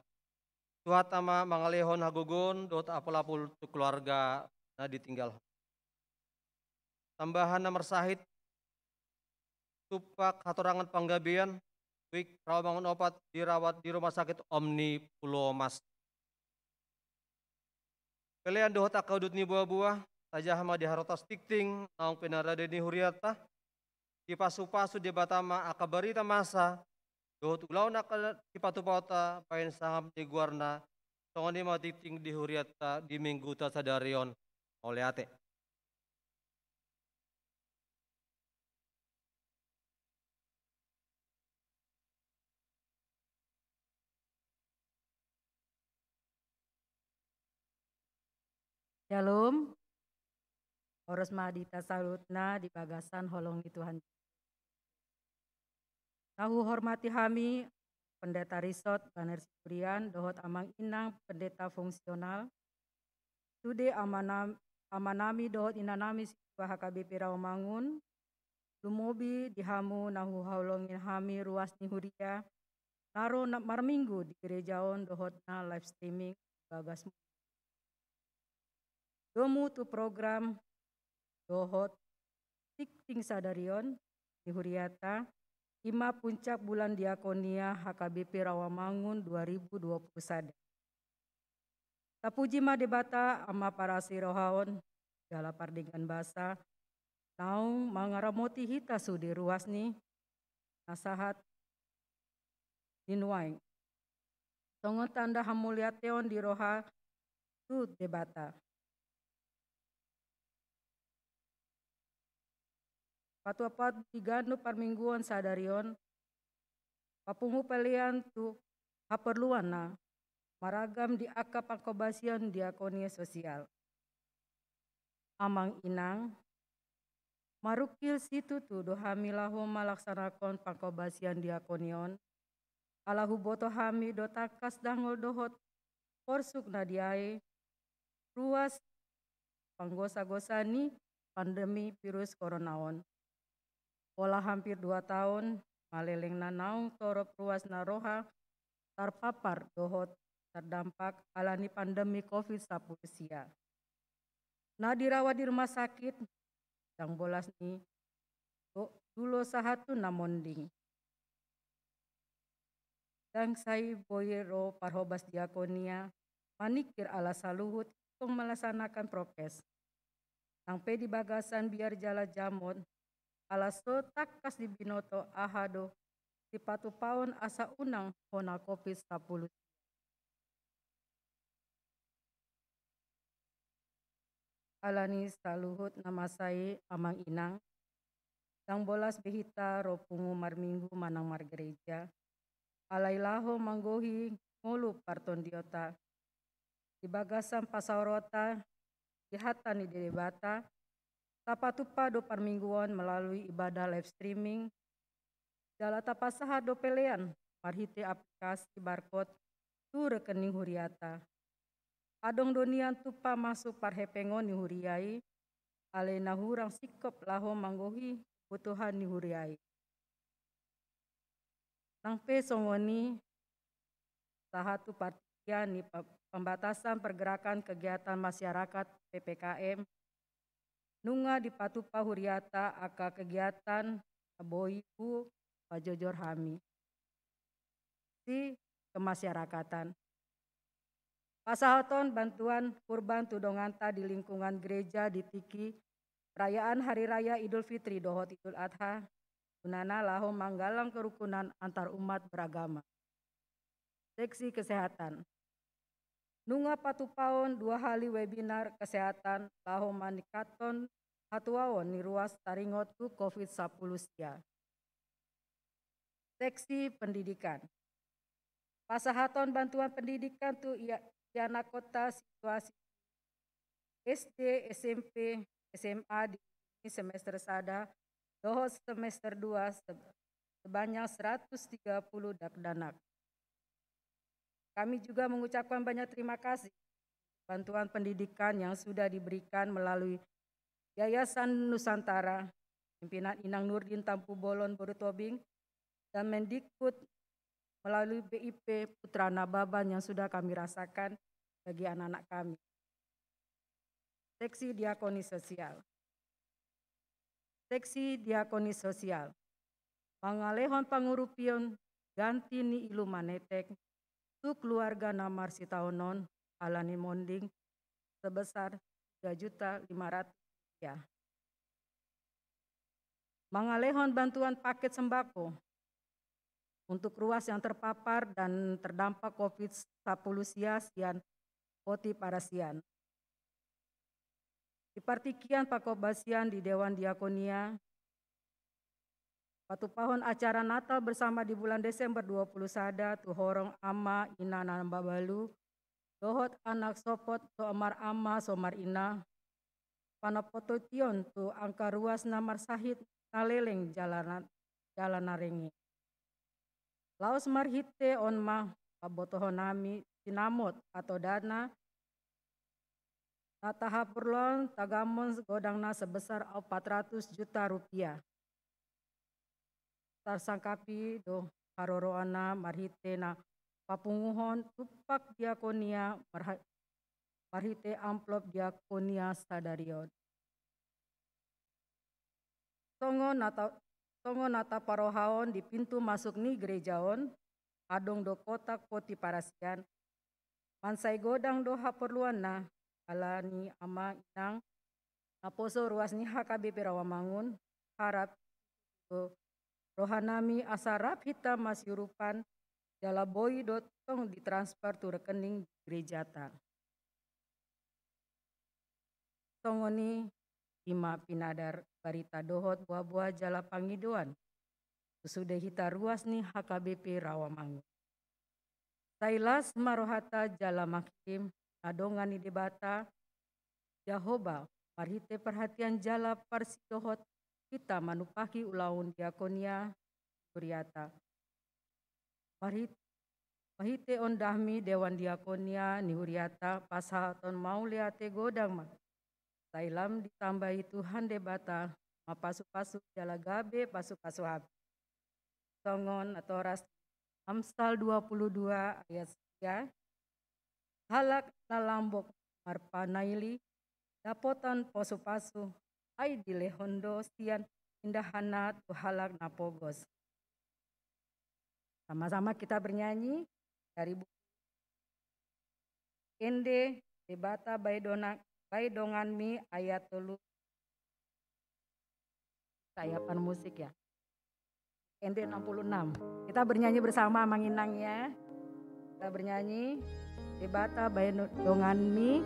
Tuhatama mangalehon hagogon dot apel-apel keluarga na ditinggal. Tambahan nomor sahid tupak hatorangan panggabean wik Rawamangun opat dirawat di rumah sakit Omni Pulau Mas. Kalian dohot akaudut ni buah-buah saja hama di harotas tikting naung penarade ni Huriata di pasu-pasu di batama akabarita masa dohot ulau nak di patupauta pain sangam di guarna tongoni mau tikting di Huriata di minggu tasadarion oleh ate. . Shalom. Oros madita salutna di bagasan holongi Tuhan. Tahu hormati kami Pendeta Risot Baner Sipurian, dohot amang inang pendeta fungsional. Tude amanami dohot inanami siswa HKBP Rawamangun. Lumobi dihamu nahu haulongin hami ruas ni huria. Naro marminggu di gerejaon dohot na live streaming bagas. Domu tu program dohot tikting sadarion di huriata. 5 puncak bulan diakonia HKBP Rawamangun 2021. Tapuji ma debata ama para sirohaon gala pardingan basa. Naung mangaramoti hita sudi ruas ni nasahat dinuaing. Tongon tanda hamuliateon di roha tu debata. Patuapat digano parmingguan sadarion. Papungu pelian tu haperluan na maragam di akap pangkobasian diakonia sosial. Amang inang marukil situ tu dohamilahu malaksanakan pangkobasian diakonion. Alahu boto hami do takas dangol dohot porsuk nadiai ruas panggosa-gosa ni pandemi virus coronaon. Pola hampir 2 tahun maleleng nanaung torop ruas naroha terpapar dohot terdampak alani pandemi COVID-19 sia. Nah dirawat di rumah sakit yang bolas ni dulu sahatu namonding. Dan saya boyero parhobas diakonia manikir ala saluhut untuk melaksanakan prokes. Nang pedi bagasan biar jala jamon ala so takas di binoto ahado di patu paon asa unang hona COVID-19. Alani saluhut nama saya amang inang. Dang bolas behita ropungu marminggu manang margereja. Alailaho manggohi ngulu parton diota. Di bagasan pasaurota dihatan di debata. Tapatupa do parmingguan melalui ibadah live streaming. Jala tapasaha do pelean marhite aplikasi barcode tu rekening huriata. Adong donian tupa masuk parhepengon ni huriai. Alena hurang sikop laho manggohi butuhan ni huriai. Nang pesongoni sahatu partian ni pembatasan pergerakan kegiatan masyarakat PPKM. Nunga di patupa huriata aka kegiatan aboiku pajojor hami. Si kemasyarakatan. Pasahaton bantuan kurban tudonganta di lingkungan gereja di Tiki. Perayaan Hari Raya Idul Fitri dohot Idul Adha. Gunana laho manggalang kerukunan antar umat beragama. Seksi kesehatan. Nunga patupaon 2 kali webinar kesehatan laho manikaton hatuaon ni ruas taringot tu COVID-19 sia. Seksi pendidikan. Pasahaton bantuan pendidikan tu Yana kota situasi SD, SMP, SMA di semester sada, dohot semester 2 sebanyak 130 dakdanak. Kami juga mengucapkan banyak terima kasih bantuan pendidikan yang sudah diberikan melalui Yayasan Nusantara, pimpinan Inang Nurdin Tampu Bolon Borutobing, dan Mendikbud melalui BIP Putra Nababan yang sudah kami rasakan bagi anak-anak kami. Seksi diakoni sosial. Seksi diakoni sosial. Pangalehon pangurupion ganti ni ilu manetek tu keluarga namar sitaonon alani monding sebesar 3.500.000 rupiah. Mangalehon bantuan paket sembako untuk ruas yang terpapar dan terdampak COVID-19 sian poti parasian. Di partikian pakobasian di Dewan Diakonia, patupahon acara Natal bersama di bulan Desember 20 sada tu horong ama ina babalu dohot anak sopot to amar ama somar ina, panapototion tu angka ruas namar sahit naleleng jalan narengi. Laos marhite on ma pabotohonami sinamot atau dana natahapurlon tagamon godangna sebesar 400 juta rupiah. Tarsangkapi do haroroana marhite na papunguhon tupak diakonia marhite amplop diakonia sadarion. Tongo nata parohaon di pintu masuk ni gerejaon, adong do kotak poti parasian, mansai godang do haperluan na, alani ama inang, naposo ruas ni HKBP Rawamangun, harap do rohanami asarap hitam masyurupan, jala boy do tong ditransfer tu rekening gereja ta. Tongoni ima pinadar barita dohot buah-buah jala pangidoan. Sudah hita ruas nih HKBP Rawamangun. Sailas marohata jala makim adongan ni debata Yahoba marhite perhatian jala parsi dohot kita manupaki ulaun diakonia Kuriata. Mahite ondahmi dewan diakonia ni Huriata pasal ton mau liate godang mah. Sailam ditambahi Tuhan debata mapasu-pasu jala gabe pasu-pasu habis. Songon atau ras Amsal 22 ayat 3. Halak nalambok marpanaili dapotan pasu-pasu ai dilehondo sian indahana tu halak napogos. Sama-sama kita bernyanyi dari buku Ende debata baidongan mi ayat 3. Saya pan musik ya. Ende 66. Kita bernyanyi bersama manginangnya. Kita bernyanyi debata baidongan mi.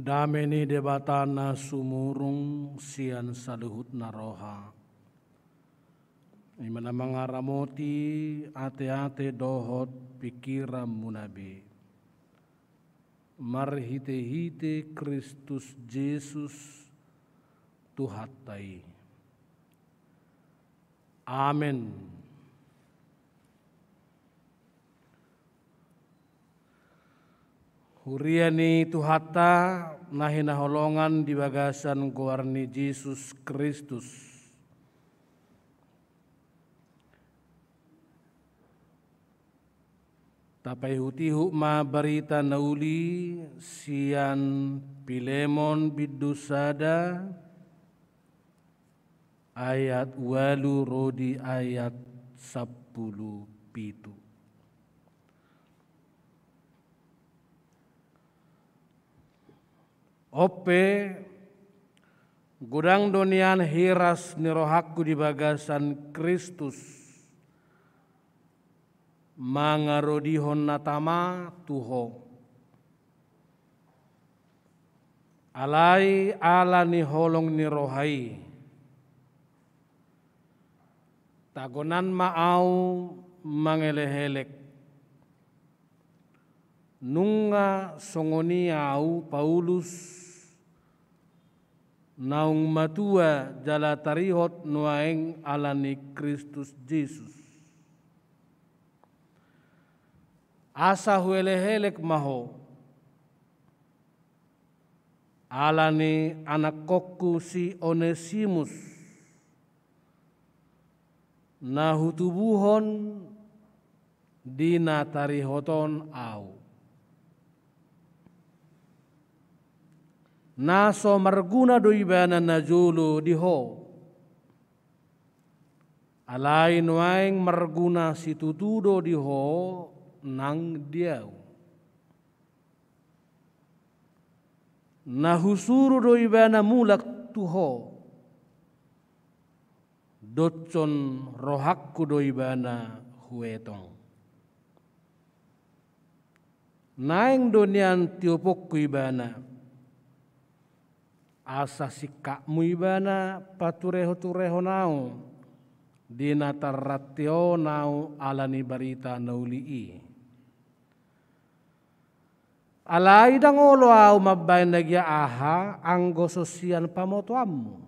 Dameni debatana sumurung sian saluhut naroha. Imana mangaramoti ate-ate dohot pikiran munabi. Marhite-hite Kristus Yesus Tuhatai. Amen. Huriani Tuhata nahina holongan di bagasan guarni Yesus Kristus. Tapai hutihu ma barita nauli sian Pilemon bidusada ayat walu rodi ayat 10 pitu. Ope gudang donian hiras nirohaku di bagasan Kristus mangarodihon natama tuho alai ala ni holong nirohai tagonan maau mangelehelek nunga songoni au Paulus naung matua jala tarihot nuaeng alani Kristus Yesus. Asa huelehelek maho alani anak kokku si Onesimus na hutubuhon dina tarihoton au. Naso marguna doibana najulu diho. Alai nuaing marguna situtudo diho nang diau. Nahusuru doibana mulak tuho. Dotson rohakku doibana huetong. Naing donian tiopokku ibana. Asa sikakmu ibana patureho-tureho nau dina tarratio nau alani barita naulii. Alai dangolo au mabain nagya aha anggo sosian pamotoammu.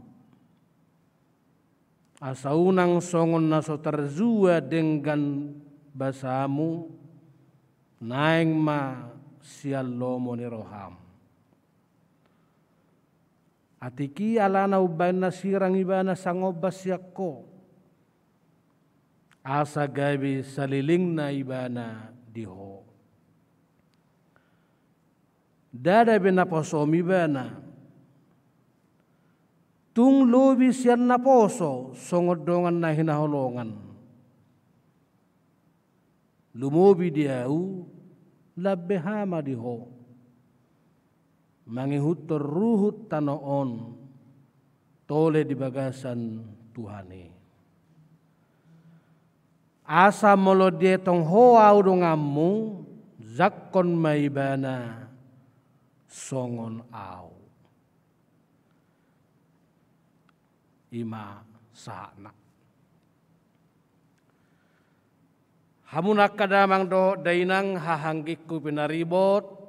Asa unang songon naso terzua dengan basamu naing ma sial lomo ni roham. Atiki alana ubain nasirang ibana sangobas yakko. Asa gabi saliling na ibana diho. Dada binaposom ibana. Tung lobi siyan naposo songodongan na hinaholongan. Lumobi diau labehama diho. Mangihut ruhut tanoon tole di bagasan Tuhane. Asa molo dietong hoa udungammu zakkon maibana songon au. Ima sana. Hamunak kadamang do dainang hahanggiku pinaribot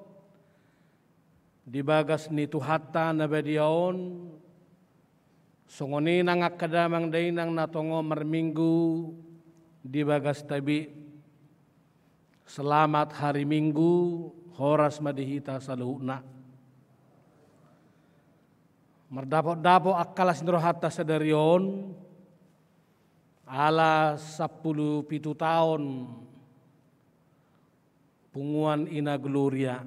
di bagas ni Tuhata na bediaon songoni nang akadamang dainang natongo marminggu di bagas tabi selamat hari Minggu horas madihita saluhna mardapok-dapok akalas nirohata sadarion ala 17 tahun punguan ina gloria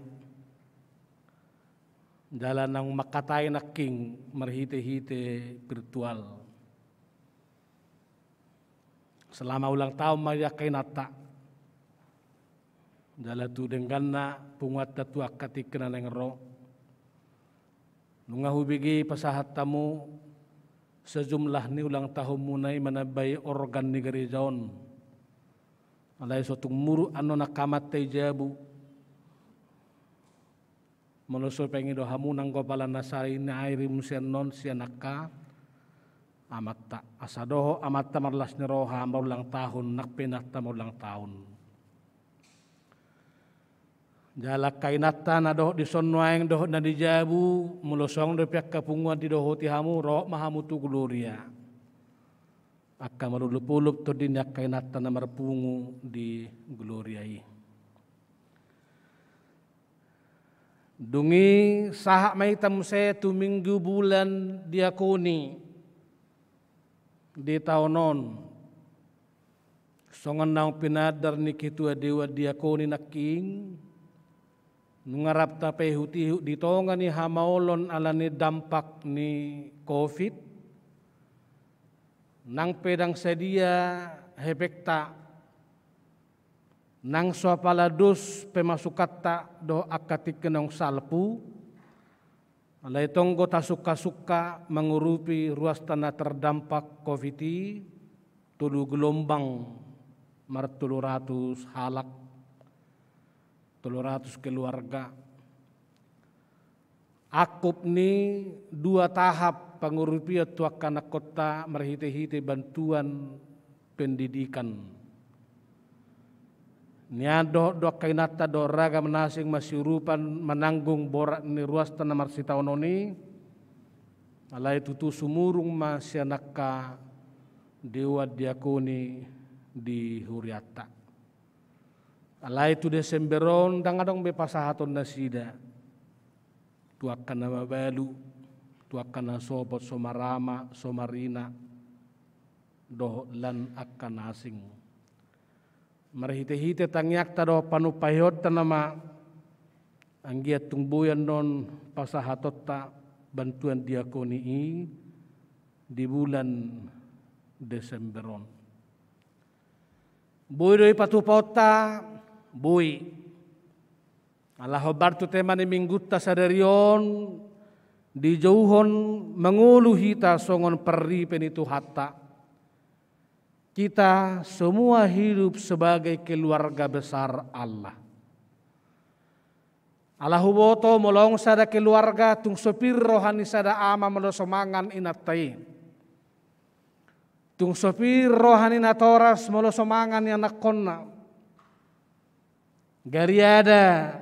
jalan nang makatay na king marhite-hite virtual. Selama ulang tahun mayakay nata. Jala tu dengan na pungat datu akatik na ng ro. Nunga hubigi pasahat tamu sejumlah ni ulang tahun munay manabay organ ni garijaon. Alay so tungmuru ano nakamatay jabu. Moloso pengi do hamunang gopala nasari na airi musian non sianaka amatta asadoho amatta marlas ni roha marulang tahun nakpinata marulang tahun. Jalak kainata na doho di sonwaeng doho na dijabu mulosong do piak kapunguan di doho ti hamu roh mahamu tu gloria. Akka marulupulup to dinyak kainata na marpungu di gloriai. Dungi sahak may tamse tuminggu bulan diakoni di taonon. Songan nang pinadar ni kitua dewa diakoni naking nungarap tapay huti di tonga ni hamaolon ala ni dampak ni COVID. Nang pedang sedia hepekta nang suapaladus pemasukata do akatik kenong salpu. Alay tonggo tasuka-suka mengurupi ruas tanah terdampak COVID tulu gelombang martulu ratus halak, 300 keluarga. Akup ni 2 tahap pengurupi tuakana kota merhite-hite bantuan pendidikan. Niado do kainata do raga menasing masyurupan menanggung borak ni ruas tanah marsitaononi. Alai tutu sumurung masyanaka dewa diakoni di Huriata. Alai tu Desemberon dangadong be pasahaton nasida. Tuakan nama balu, tuakan na sobot somarama, somarina, doh lan akan asing. Marhite-hite tangyak tado panupayot tanama anggiat tungbuyan non pasahatota bantuan diakoni di bulan Desemberon. Bui doi patupota bui. Allah bartu tema ni mingguta sadarion di jauhon menguluhi ta songon perri penitu hatta. Kita semua hidup sebagai keluarga besar Allah. Allah huboto molong sada keluarga tung sopir rohani sada ama molosomangan inatai. Tung sopir rohani natoras molosomangan yang nakonna. Gariada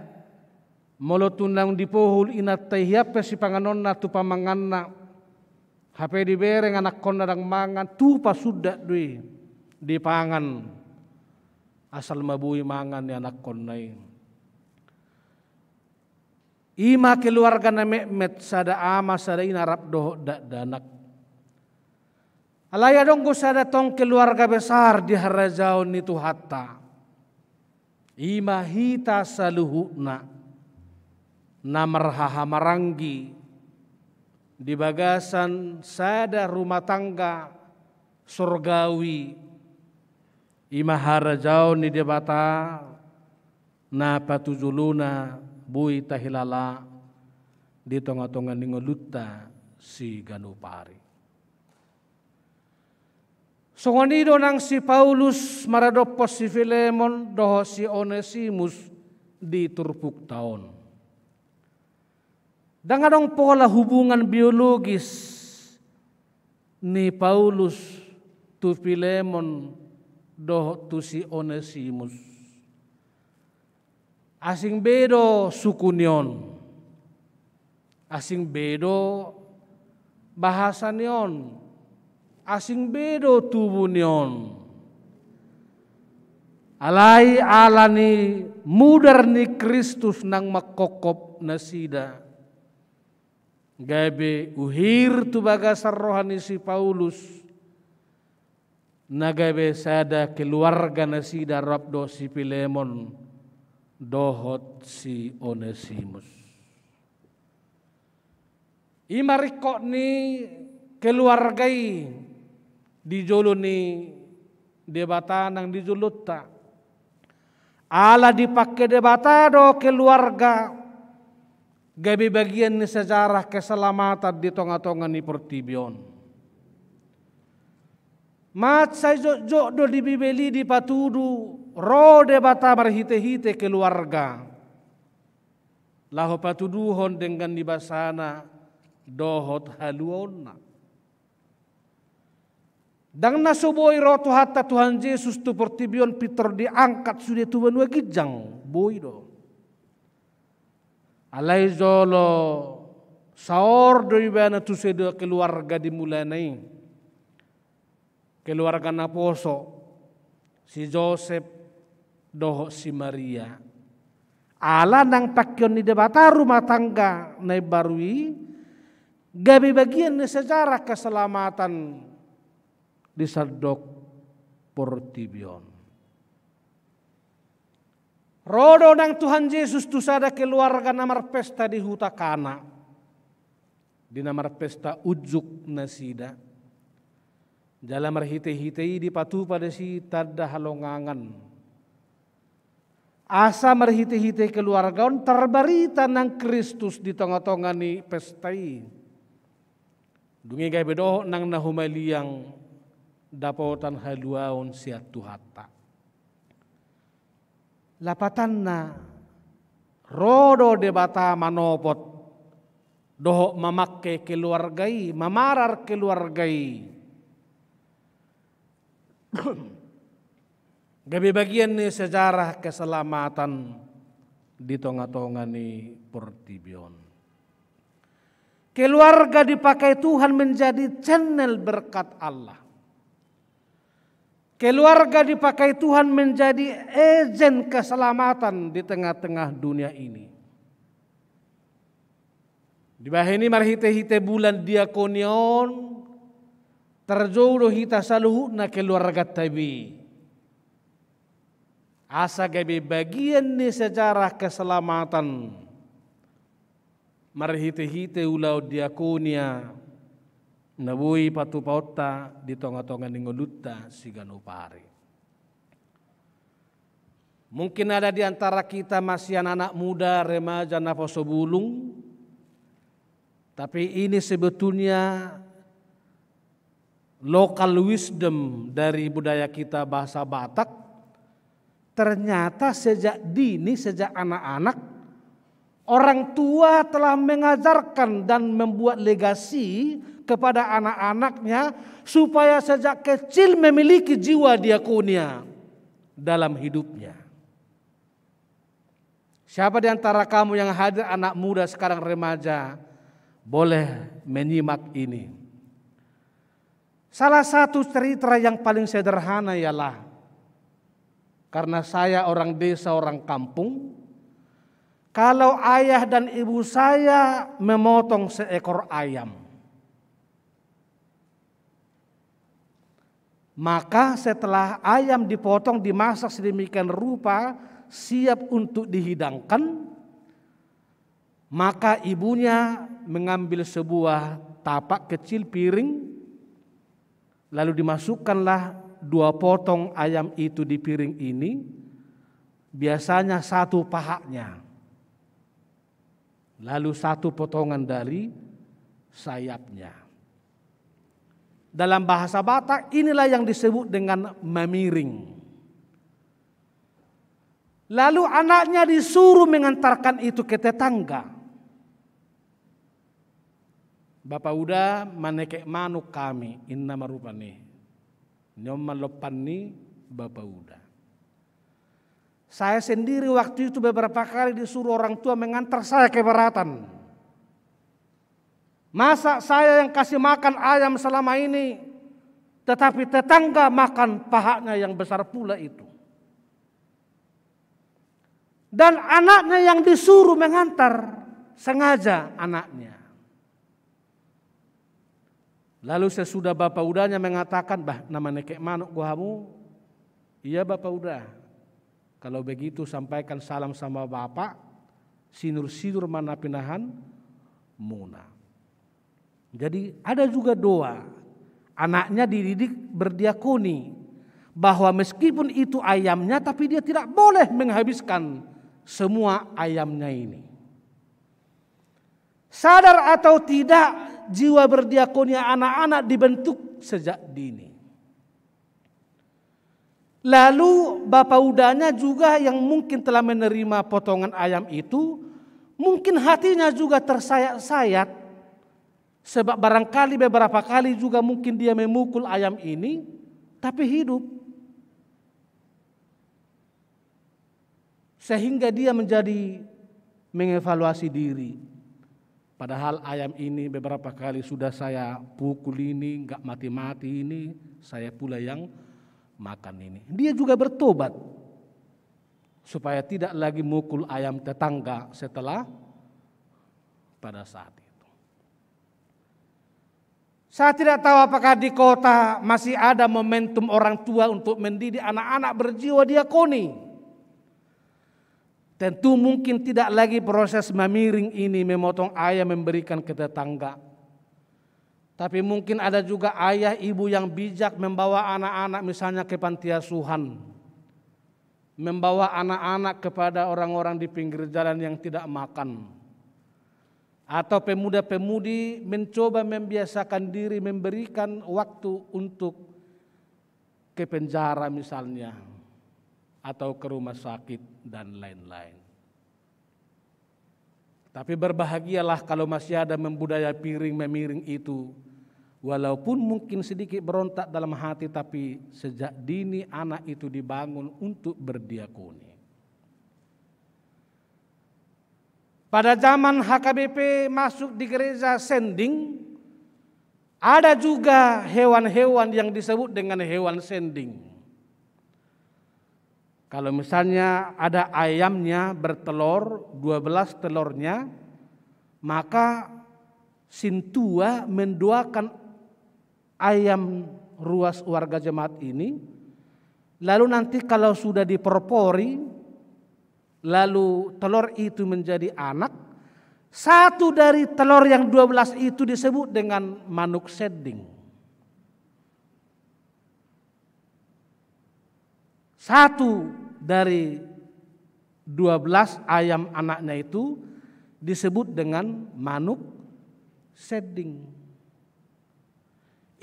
molotundang dipohul inatai hiape si panganon na tu pamanganna. Hape dibere anak konna dang mangan tu pasudak dui. Di pangan asal mabui mangan ni anak konai. Ima keluarga na mekmet sada ama sada inarap doh dak danak. Alaya dong go sada tong keluarga besar di harajaon itu hatta. Ima hita saluhuna namarhaha maranggi di bagasan sada rumah tangga surgawi. Ima harajau ni debata na patujuluna bui tahilala di tonga-tonga ningoluta si ganupari. Songonido nang si Paulus maradopos si Filemon doho si Onesimus di turpuk taon. Dangadong pola hubungan biologis ni Paulus tu Filemon doh tu si Onesimus. Asing bedo sukunion. Asing bedo bahasanion. Asing bedo tubunion. Alai alani mudar ni Kristus nang makokop nasida. Gabe uhir tu bagasar rohani si Paulus. Nagabe sada keluarga nasida rabdo si Filemon dohot si Onesimus. Imarikok ni keluargai dijolo ni debata nang dijuluta. Ala dipakai debata do keluarga gabi bagian ni sejarah keselamatan di tonga-tonga ni pertibion. Mat say jok do di bibeli di patudu ro debata berhite-hite keluarga. laho patuduhon dengan nibasana dohot haluona. Dang nasoboi roto hatta Tuhan Yesus tu portibion Peter diangkat sudah tu benua gijang boi do. Alai zolo saor do ibana tu sedo keluarga dimulanai. Keluarga naposo si Joseph doho si Maria. Ala nang pakyon ni debata rumah tangga nai barui gabi bagian ni sejarah keselamatan di sardok portibion. Rodo nang Tuhan Yesus tu sada keluarga namar pesta di hutakana. Di namar pesta ujuk nasida. Jalan merhite-hitei di patu pada si tada halongangan. Asa merhite-hite keluarga on terbarita nang Kristus di tengah-tengah ni pestai. Dungi gai bedoh nang nahumaliang dapotan haluaon siatu hatta. Lapatanna rodo debata manopot doho mamakke keluargai, mamarar keluargai. Gabi bagian ni sejarah keselamatan di tengah-tengah ni portibion. Keluarga dipakai Tuhan menjadi channel berkat Allah. Keluarga dipakai Tuhan menjadi agen keselamatan di tengah-tengah dunia ini. Di bahini marhite-hite bulan diakonion terjodoh hita saluhu na keluarga tabi. Asa gabi bagian ni sejarah keselamatan marhite-hite ulau diakonia nabui patu pauta di tengah-tengah ningolutta siganupari. Mungkin ada di antara kita masih anak muda, remaja, naposo bulung, tapi ini sebetulnya local wisdom dari budaya kita bahasa Batak. Ternyata sejak dini, sejak anak-anak, orang tua telah mengajarkan dan membuat legasi kepada anak-anaknya supaya sejak kecil memiliki jiwa diakonia dalam hidupnya. Siapa di antara kamu yang hadir anak muda sekarang remaja boleh menyimak ini. Salah satu cerita yang paling sederhana ialah karena saya orang desa, orang kampung, kalau ayah dan ibu saya memotong seekor ayam, maka setelah ayam dipotong, dimasak sedemikian rupa, siap untuk dihidangkan, maka ibunya mengambil sebuah tapak kecil piring, lalu dimasukkanlah 2 potong ayam itu di piring ini, biasanya 1 pahanya, lalu 1 potongan dari sayapnya. Dalam bahasa Batak inilah yang disebut dengan memiring. Lalu anaknya disuruh mengantarkan itu ke tetangga. Bapak udah manekek manuk kami, inna marupane. Nyoma lopan ni bapak udah. Saya sendiri waktu itu beberapa kali disuruh orang tua mengantar saya ke baratan. Masa saya yang kasih makan ayam selama ini, tetapi tetangga makan pahanya yang besar pula itu. Dan anaknya yang disuruh mengantar, sengaja anaknya. Lalu sesudah bapak udahnya mengatakan, bah nama nekek manuk gua kamu, iya bapak udah. Kalau begitu sampaikan salam sama bapak, sinur-sinur mana pinahan, muna. Jadi ada juga doa, anaknya dididik berdiakoni, bahwa meskipun itu ayamnya, tapi dia tidak boleh menghabiskan semua ayamnya ini. Sadar atau tidak, jiwa berdiakonia anak-anak dibentuk sejak dini. Lalu bapak udahnya juga yang mungkin telah menerima potongan ayam itu Mungkin hatinya juga tersayat-sayat, sebab barangkali beberapa kali juga mungkin dia memukul ayam ini, tapi hidup. Sehingga dia menjadi mengevaluasi diri. Padahal ayam ini beberapa kali sudah saya pukul ini, enggak mati-mati ini, saya pula yang makan ini. Dia juga bertobat supaya tidak lagi mukul ayam tetangga setelah pada saat itu. Saya tidak tahu apakah di kota masih ada momentum orang tua untuk mendidik anak-anak berjiwa diakoni. Tentu mungkin tidak lagi proses memiring ini memotong ayam memberikan ke tetangga. Tapi mungkin ada juga ayah ibu yang bijak membawa anak-anak misalnya ke panti asuhan. Membawa anak-anak kepada orang-orang di pinggir jalan yang tidak makan. Atau pemuda-pemudi mencoba membiasakan diri memberikan waktu untuk ke penjara misalnya. Atau ke rumah sakit dan lain-lain. Tapi berbahagialah kalau masih ada membudaya piring memiring itu. Walaupun mungkin sedikit berontak dalam hati, tapi sejak dini anak itu dibangun untuk berdiakoni. Pada zaman HKBP masuk di gereja sending, ada juga hewan-hewan yang disebut dengan hewan sending. Kalau misalnya ada ayamnya bertelur, 12 telurnya, maka sintua mendoakan ayam ruas warga jemaat ini, lalu nanti kalau sudah diperpori, lalu telur itu menjadi anak, satu dari telur yang 12 itu disebut dengan manuk sending. Satu dari 12 ayam anaknya itu disebut dengan manuk sending.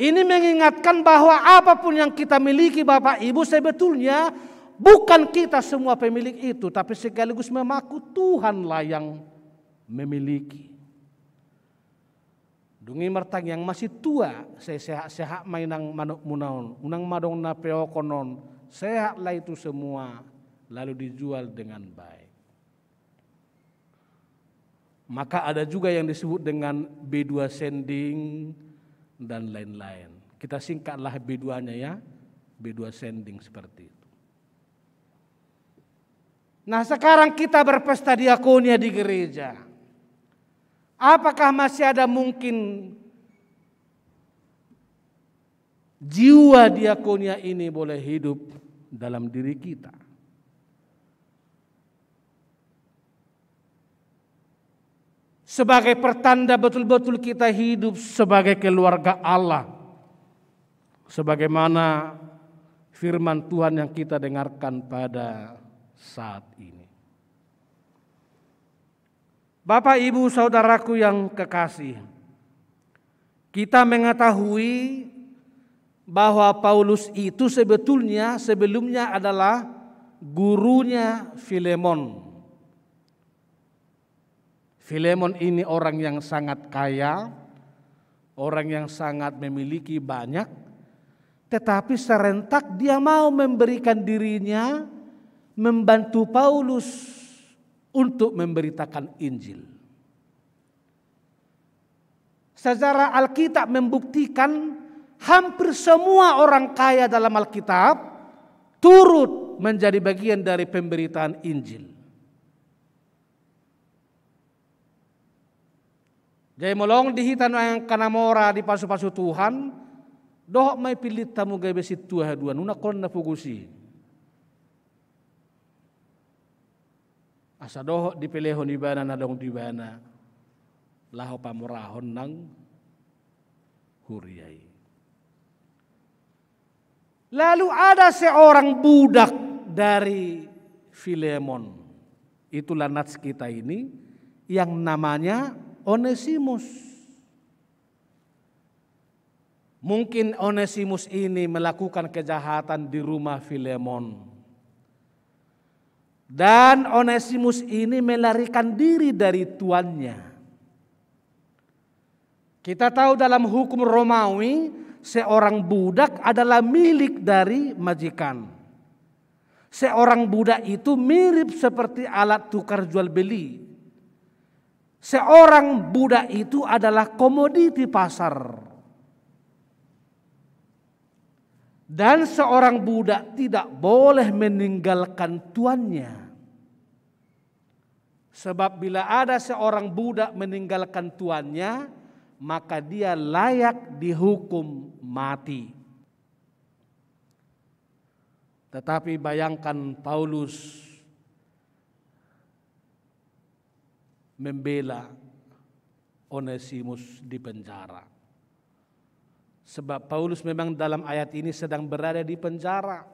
Ini mengingatkan bahwa apapun yang kita miliki Bapak Ibu sebetulnya bukan kita semua pemilik itu, tapi sekaligus mengaku Tuhanlah yang memiliki. Dungi mertang yang masih tua, saya sehat-sehat mainang manuk munaon, unang madong na peokonon, sehatlah itu semua, lalu dijual dengan baik. Maka ada juga yang disebut dengan B2 sending dan lain-lain. Kita singkatlah B2-nya ya, B2 sending seperti itu. Nah sekarang kita berpesta diakonia di gereja. Apakah masih ada mungkin jiwa diakonia ini boleh hidup dalam diri kita? Sebagai pertanda betul-betul kita hidup sebagai keluarga Allah. Sebagaimana firman Tuhan yang kita dengarkan pada saat ini. Bapak, Ibu, Saudaraku yang kekasih, kita mengetahui bahwa Paulus itu sebelumnya adalah gurunya Filemon. Filemon ini orang yang sangat kaya, orang yang sangat memiliki banyak, tetapi serentak dia mau memberikan dirinya membantu Paulus untuk memberitakan Injil. Sejarah Alkitab membuktikan hampir semua orang kaya dalam Alkitab turut menjadi bagian dari pemberitaan Injil. Jai molong dihitan yang kanamora di pasu-pasu Tuhan, doh may pilit tamu gay besit Tuhan dua nuna kon na pugusi. Asa doh dipilihon di bana na dong di bana, laho pamurahon ng huriyay. Lalu ada seorang budak dari Filemon, itulah nats kita ini, yang namanya Onesimus. Mungkin Onesimus ini melakukan kejahatan di rumah Filemon. Dan Onesimus ini melarikan diri dari tuannya. Kita tahu dalam hukum Romawi, seorang budak adalah milik dari majikan. Seorang budak itu mirip seperti alat tukar jual beli. Seorang budak itu adalah komoditi pasar. Dan seorang budak tidak boleh meninggalkan tuannya. Sebab bila ada seorang budak meninggalkan tuannya, maka dia layak dihukum mati. Tetapi bayangkan Paulus membela Onesimus di penjara. Sebab Paulus memang dalam ayat ini sedang berada di penjara.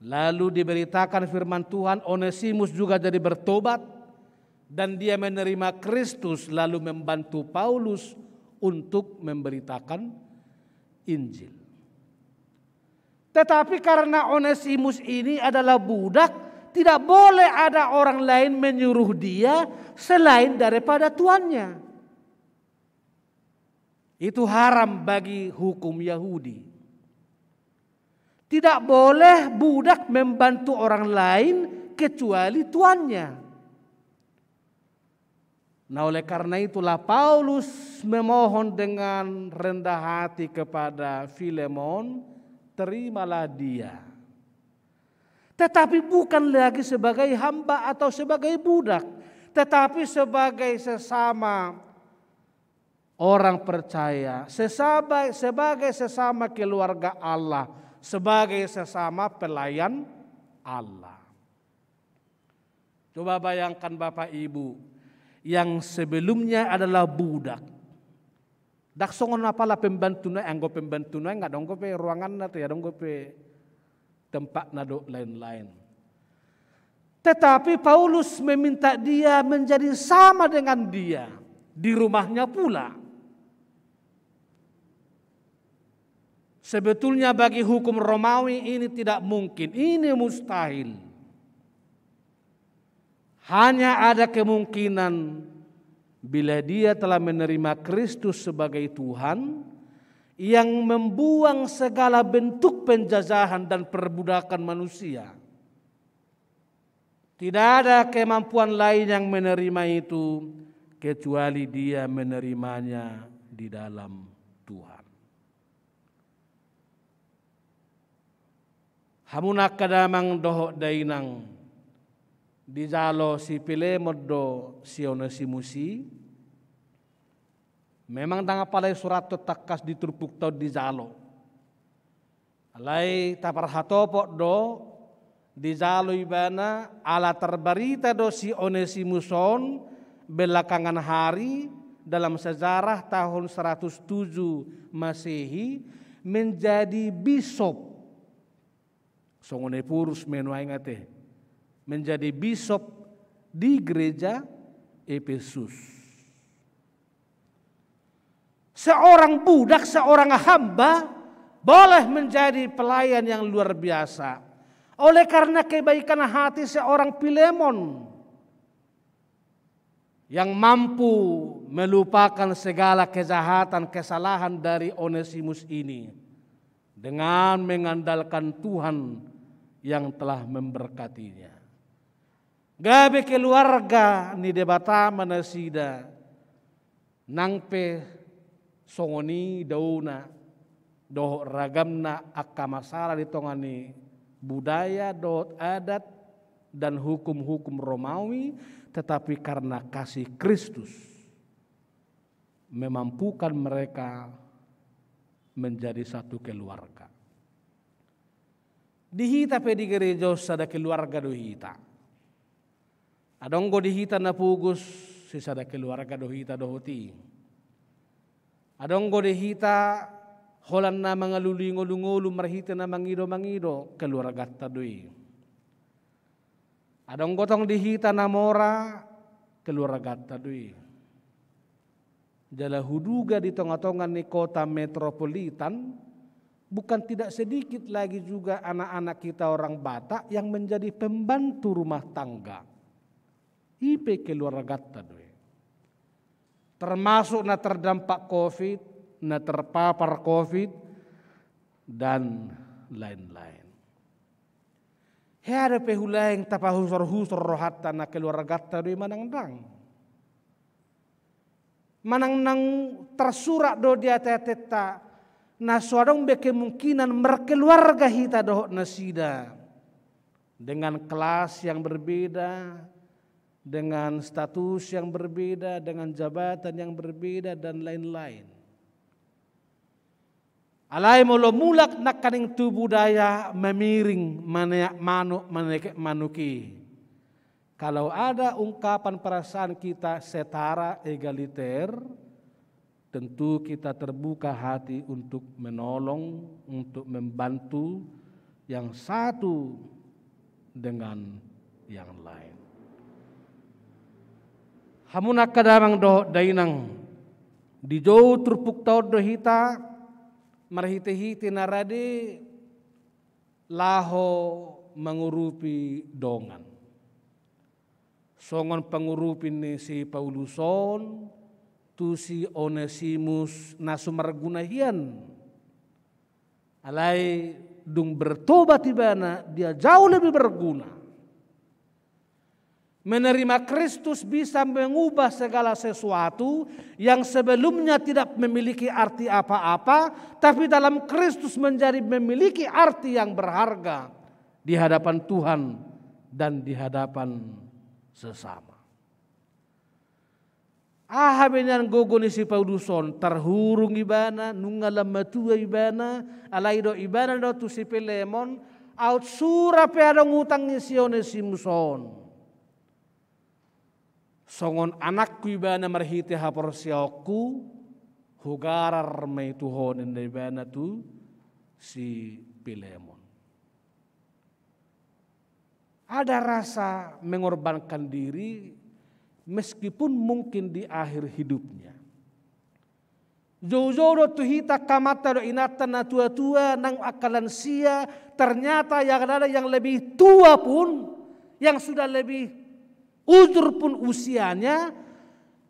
Lalu diberitakan firman Tuhan, Onesimus juga jadi bertobat dan dia menerima Kristus, lalu membantu Paulus untuk memberitakan Injil. Tetapi karena Onesimus ini adalah budak, tidak boleh ada orang lain menyuruh dia selain daripada tuannya. Itu haram bagi hukum Yahudi. Tidak boleh budak membantu orang lain kecuali tuannya. Nah, oleh karena itulah Paulus memohon dengan rendah hati kepada Filemon, terimalah dia. Tetapi bukan lagi sebagai hamba atau sebagai budak, tetapi sebagai sesama orang percaya, sebagai sesama keluarga Allah, sebagai sesama pelayan Allah. Coba bayangkan Bapak Ibu yang sebelumnya adalah budak. Dak songon apalah pembantuna, anggo pembantuna enggak dong pe ruangan na ya dong pe tempat nado lain-lain. Tetapi Paulus meminta dia menjadi sama dengan dia di rumahnya pula. Sebetulnya bagi hukum Romawi ini tidak mungkin, ini mustahil. Hanya ada kemungkinan bila dia telah menerima Kristus sebagai Tuhan yang membuang segala bentuk penjajahan dan perbudakan manusia. Tidak ada kemampuan lain yang menerima itu kecuali dia menerimanya di dalam Tuhan. Hamunak kadamang dohok dainang di jalo si Filemon do si Onesimusi. Memang tanga palay surat takas diturpuk tau di jalo. Alay tapar hatopok do di jalo ibana ala terbarita do si Onesimuson belakangan hari dalam sejarah tahun 107 Masehi menjadi bisop. Songone purus menuai ngate menjadi bisop di gereja Efesus. Seorang budak, seorang hamba boleh menjadi pelayan yang luar biasa oleh karena kebaikan hati seorang Filemon yang mampu melupakan segala kejahatan, kesalahan dari Onesimus ini dengan mengandalkan Tuhan yang telah memberkatinya. Gabe keluarga ni debata manasida nangpe songoni dauna doh ragamna akamasara di tongani budaya doh adat dan hukum-hukum Romawi, tetapi karena kasih Kristus memampukan mereka menjadi satu keluarga. Dihita pe di gereja sada keluarga dohita. Adonggo dihita na pugus si sada keluarga dohita dohoti. Adonggo dihita holan na mga lulingo-lungolo marhita na mangido-mangido keluarga tadui. Adonggo tong dihita na mora keluarga tadui. Jala huduga di tengah-tengah ni kota metropolitan bukan tidak sedikit lagi juga anak-anak kita orang Batak yang menjadi pembantu rumah tangga. Ipe keluarga tadwe. Termasuk na terdampak COVID, na terpapar COVID, dan lain-lain. Ada pehulaeng tapahusor-husor rohata na keluarga tadwe manangdang. Manang tersurat do dia teta na suadong be kemungkinan merkeluarga hita doh nasida dengan kelas yang berbeda, dengan status yang berbeda, dengan jabatan yang berbeda dan lain-lain. Alai molo mulak nak kaning tu budaya memiring manuk manuki. Kalau ada ungkapan perasaan kita setara egaliter, tentu kita terbuka hati untuk menolong, untuk membantu yang satu dengan yang lain. Hamuna kadamang do dainang di jauh terpuk tau do hita marhite-hite narade laho mengurupi dongan. Songon pengurupin ni si Pauluson, tu si Onesimus nasumargunahian. Alai dung bertobat ibana dia jauh lebih berguna. Menerima Kristus bisa mengubah segala sesuatu yang sebelumnya tidak memiliki arti apa-apa, tapi dalam Kristus menjadi memiliki arti yang berharga di hadapan Tuhan dan di hadapan sesama. Ahabenyan gogo ni si Pauluson terhurung ibana, nungalam matua ibana, alaido ibana do tu si Pilemon, out sura pe adong utang ni si Onesimuson. Songon anakku ibana marhite hapor siaku, hugarar may tuhon in ibana tu si Pilemon. Ada rasa mengorbankan diri meskipun mungkin di akhir hidupnya. Jauh-jauh tu hita kamata do inata na tua-tua nang akalan sia, ternyata yang ada yang lebih tua pun, yang sudah lebih uzur pun usianya,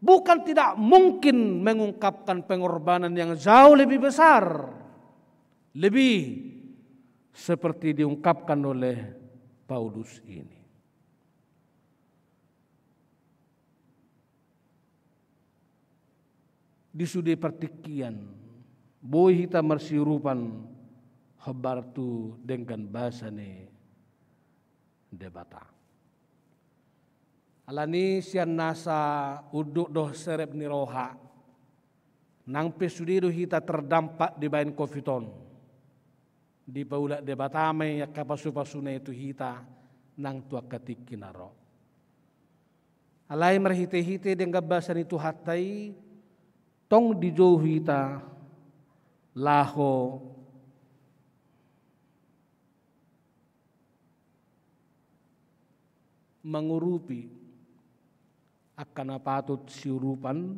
bukan tidak mungkin mengungkapkan pengorbanan yang jauh lebih besar. Lebih seperti diungkapkan oleh Paulus ini. Di sudi pertikian, boy hita marsirupan habar tu dengan bahasa ni debata. Alani sian nasa uduk doh serep ni roha, nang pesudido hita terdampak di bain kofiton. Di paula debatame ya kapasu-pasuna itu hita nang tua ketik kinaro. Alai merhite-hite dengan bahasa itu hatai, tong dijauh hita laho mengurupi akan patut siurupan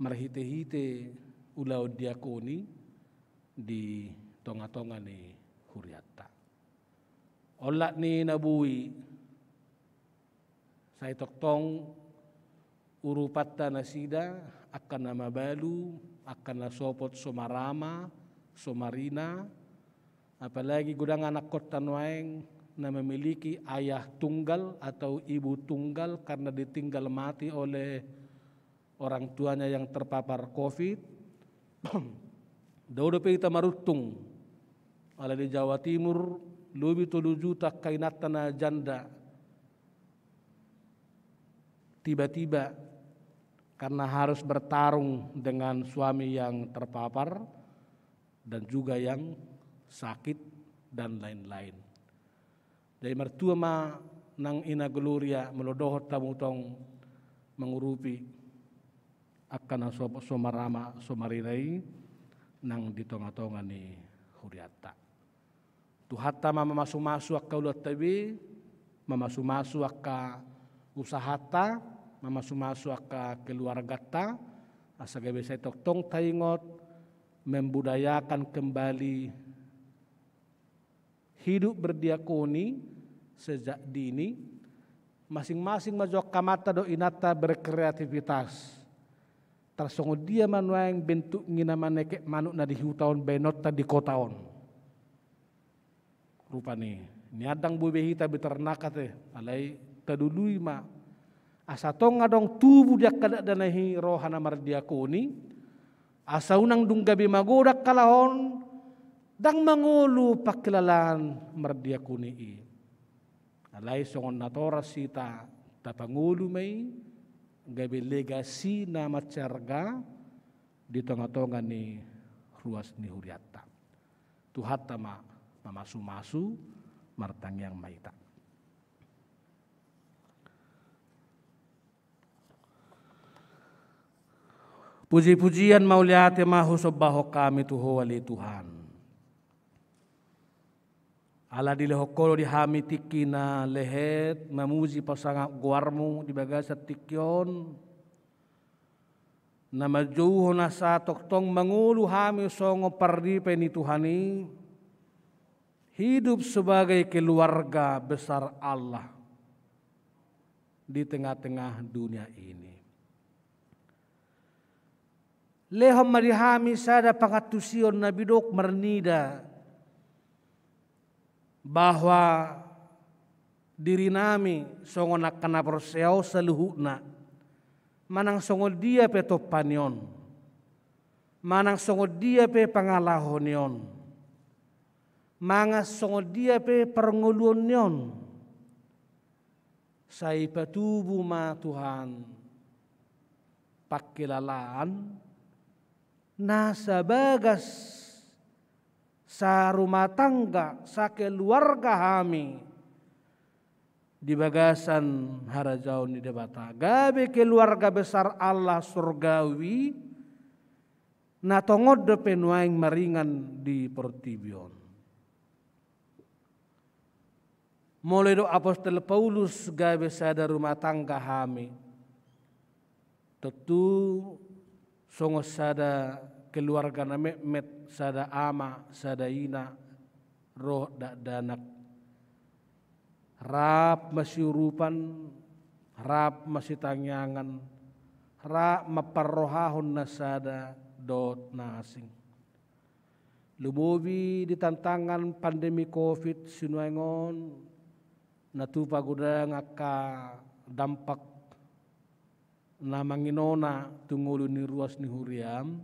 merhite-hite ulau diakoni di tonga-tonga ni huriata. Olat ni nabui saya toktong urupata nasida akan nama balu, akan nasopot somarama, somarina, apalagi gudang anak kota nuaeng na memiliki ayah tunggal atau ibu tunggal karena ditinggal mati oleh orang tuanya yang terpapar COVID. Daudo kita marutung ala di Jawa Timur lebih 7 juta kainatana janda tiba-tiba karena harus bertarung dengan suami yang terpapar dan juga yang sakit dan lain-lain. Dari mertua ma nang ina gloria melodohot tamutong mengurupi akan somarama somarirai nang di tonga-tonga ni huriata. Tuhata mama masu-masu akka ulat tabi, mamasu-masu akka usahata, mamasu-masu akka keluargata, asa gabe saya toktong taingot membudayakan kembali hidup berdiakoni sejak dini. Masing-masing majok kamata do inata berkreativitas. Tersongod dia manuang bentuk ngina manekek manuk na dihutaon benot ta di kotaon. Rupani niadang bubehita beternakat alai tadului ma asatong adong tubuh dia kada danahi rohana mardiakoni asa unang dung gabi magodak kalahon dang mangulu pakilalan mardiakoni i alai songon natora sita tapangulu mai gabi legasi na macarga di tengah-tengah ni ruas ni huriata tuhat tama mamasu-masu martang yang maita. Puji-pujian mauliate mahu sobaho kami tuho wali Tuhan. Ala dilehokolo dihami tikina lehet mamuji pasangak guarmu di bagasa tikyon. Nama jauh nasa toktong mangulu hami songo pardipe ni Tuhani. Hidup sebagai keluarga besar Allah di tengah-tengah dunia ini. Lehom marihami sada pangatusion na bidok mernida bahwa diri nami songo nakana perseo seluhukna manang songo dia pe topanion manang songo dia pe pangalahonion mangas songo dia pe pernguluan nyon. Sai patubu ma Tuhan pakilalaan nasa bagas sa rumah tangga sa keluarga kami di bagasan harajau ni debata gabe keluarga besar Allah surgawi na tongod de penuaing maringan di Portibion. Mulai do Apostol Paulus gawe sada rumah tangga kami. Tentu songo sada keluarga na met sada ama, sada ina, roh dak danak. Rap masih urupan, rap masih tangyangan, rap maparrohahon na sada dot na asing. Lumobi di tantangan pandemi COVID sinuangon natupa guda ngaka dampak na manginona tungulu ni ruas ni huriam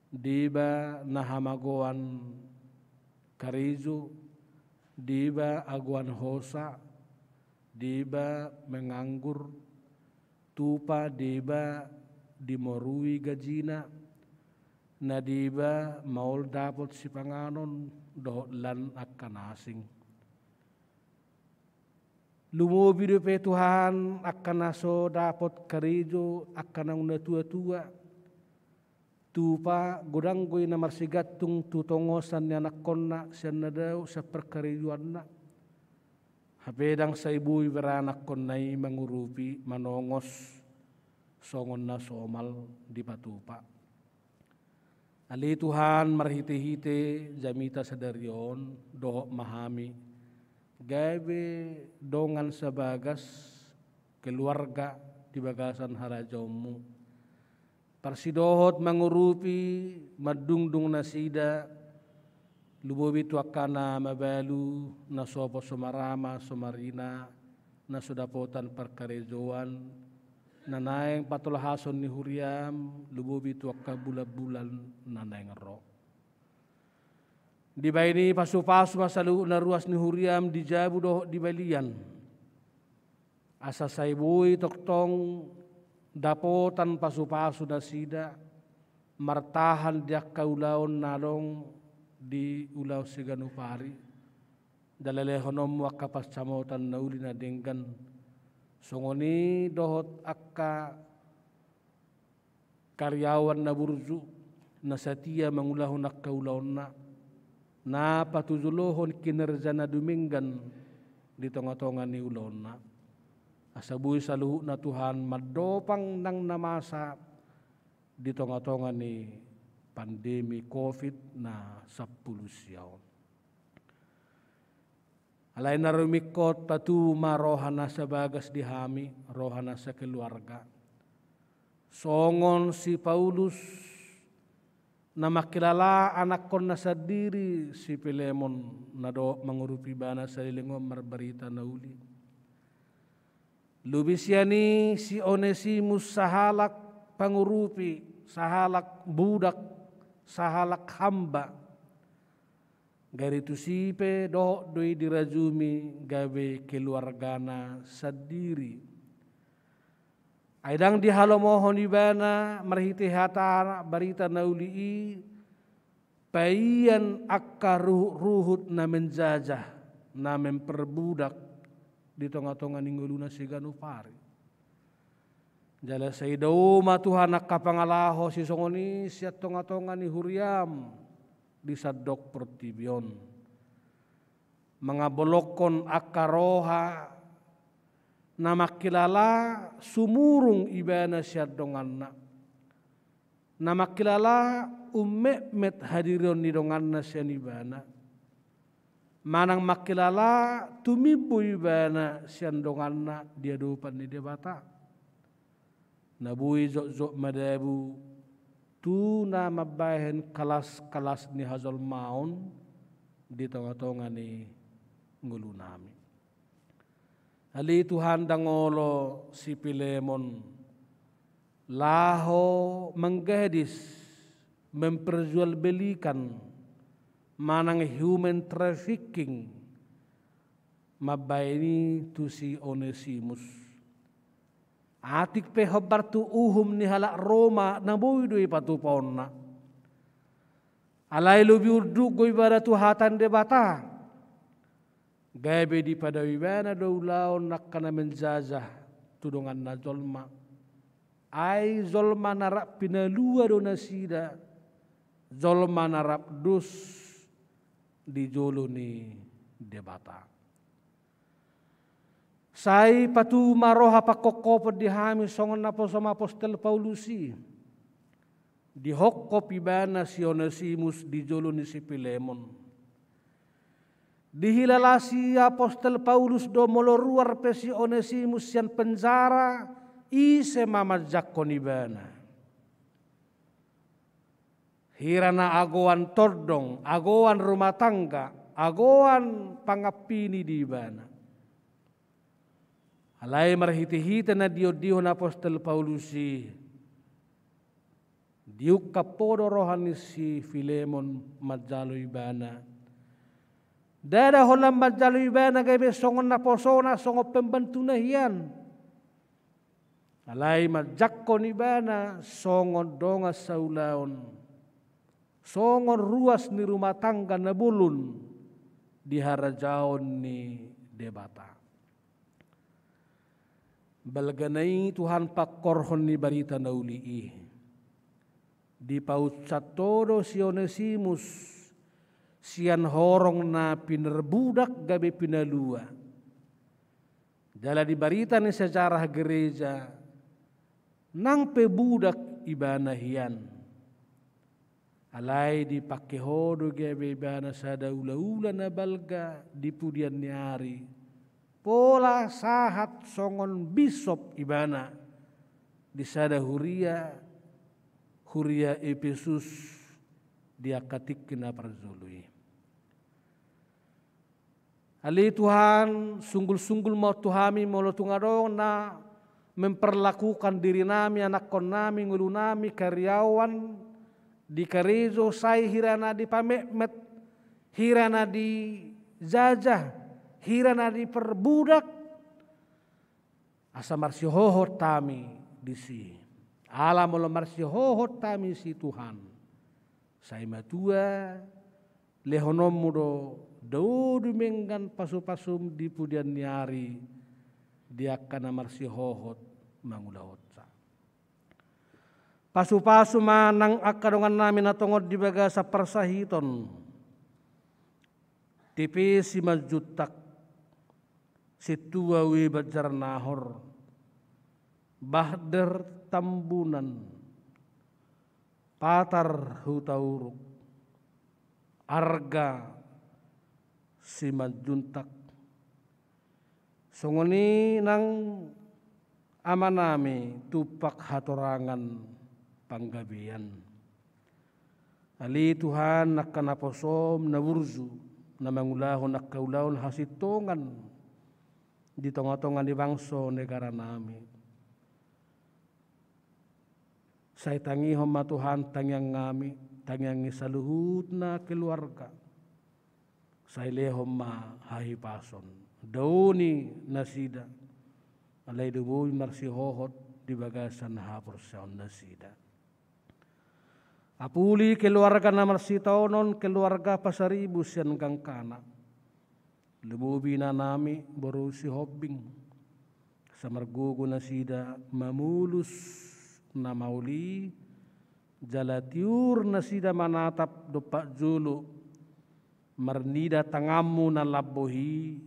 diba nahamagoan karizu diba aguan hosa diba menganggur tupa diba dimorui gajina na diba maul dapot si panganon dohlan akan asing. Lumobi do pe Tuhan akan naso dapat karijo akan ang natua-tua. Tupa gudang goy na marsigatung tutongosan ni anak konna siya na daw sa perkarijuan na. Hapedang sa ibu'y beranak konna'y mangurupi manongos songon na somal di patupa. Ali Tuhan marhite-hite jamita sa daryon do mahami. Gabe dongan sa bagas keluarga di bagasan harajaumu. Parsidohot mangurupi madungdung nasida lubobi tuakana mabalu na sopo somarama somarina na sudapotan perkarejoan na naeng patulahason ni huriam lubobi tuaka bulan-bulan na naeng ro. Di baini pasu-pasu masalu na ruas ni huriam di jabu doh di balian. Asa saibui toktong dapotan pasu-pasu na sida martahan dia kaulaon nalong di ulaw siganupari. Dalalehonom waka pascamotan na uli na denggan. Songoni dohot akka karyawan na burju na satia mangulahon nak kaulaon na patuzulohon kinerja na duminggan di tengah-tengah ni ulon na. Asabuhi sa luhuk na Tuhan madopang nang namasa di tengah-tengah ni pandemi COVID na 10 siyaw. Alay na rumikot patuma rohana sa bagas dihami, rohana sa keluarga. Songon si Paulus na makilala anak kon na sa diri si Pilemon na do mangurupi bana sa lilingom marbarita na uli. Lubis yani si Onesimus sahalak pangurupi, sahalak budak, sahalak hamba. Garitu sipe do doi dirajumi gawe keluargana sadiri. Aidang dihalomohon ibana marhiti hata barita nauli paian akka ruhut na menjajah na memperbudak di tonga-tonga ningguluna siganu pari. Jala saidoma Tuhan nakapangalaho si songoni siat tonga-tonga ni huriam di sadok pertibion. Mga bolokon akaroha na makilala sumurung ibana siat donganna. Na makilala ummet hadiron ni donganna sian ibana. Manang makilala tumibu ibana sian donganna dia dupan ni debata. Nabui zok-zok madabu tu na mabahen kalas-kalas ni hazol maun di tonga-tonga ni ngulu nami. Ali Tuhan dangolo si Pilemon laho menggadis memperjualbelikan manang human trafficking mabaini tu si Onesimus. Atik pe hobartu uhum ni halak Roma na boy doi patupon na. Alai lubi urdu goi bada tu hatan debata. Gabe di pada wibana daulaon nakana menjajah tudongan na zolma. Ai zolma narap pinalua do nasida. Zolma narap dus di jolo ni debata. Sai patu maroha pakoko dihami songon napo sama apostel Paulusi. Dihokko pibana si Onesimus di jolo ni si Pilemon. Dihilalasi apostel Paulus do moloruar pe si Onesimus yang penjara ise mamajak konibana. Hirana agoan tordong, agoan rumah tangga, agoan pangapini di bana. Alai marhiti-hita na dio na apostel Paulusi. Diuk kapodo rohani si Filemon majalo ibana. Dada holam majalo ibana gabe songon na posona songo pembantu na hiyan. Alai majakon ibana songon donga saulaon. Songon ruas ni rumah tangga na bulun di harajaon ni debata. Balganai Tuhan pakorhon ni barita naulii. Di paut satodo si Onesimus sian horong na pinerbudak gabe pinalua. Jala di barita ni sejarah gereja nang pebudak ibana hian. Alai di pakehodo gabe ibana sada ula-ula na balga di pudian niari. Pola sahat songon bisop ibana di sada huria Efesus dia katik kena perzului. Ali Tuhan sunggul-sunggul mau Tuhami mau tungadong na memperlakukan diri nami anak kon nami ngulu nami karyawan di karejo sai hirana di pamekmet hirana di jajah hirana di perbudak asa marsi hohot tami di si alam olah marsi hohot tami si Tuhan sai matua lehonom mudo daudu menggan pasu-pasum di pudian niari dia kana marsi hohot mangulahotsa pasu-pasu manang akadongan nami natongod di baga sa persahiton tipe si majutak situa wi bajar nahor bahder tambunan patar hutauruk, arga simajuntak. Songoni nang amanami tupak hatorangan panggabian. Ali Tuhan nakanaposom na wurzu na mangulahon nakkaulahon hasitongan di tonga-tonga di bangso negara nami. Say tangihom ma Tuhan tangyang ngami, tangyang isaluhut na keluarga. Say lehom ma hahipason. Dauni nasida. Alay dubuy marsihohot di bagasan hapor saon nasida. Apuli keluarga na marsitaonon keluarga pasaribus yan kangkana. Lumubi na nami baru si hobbing. Sa margugo na sida mamulus na mauli. Jalatiur na sida manatap dopak julu. Marnida tangamu na labohi.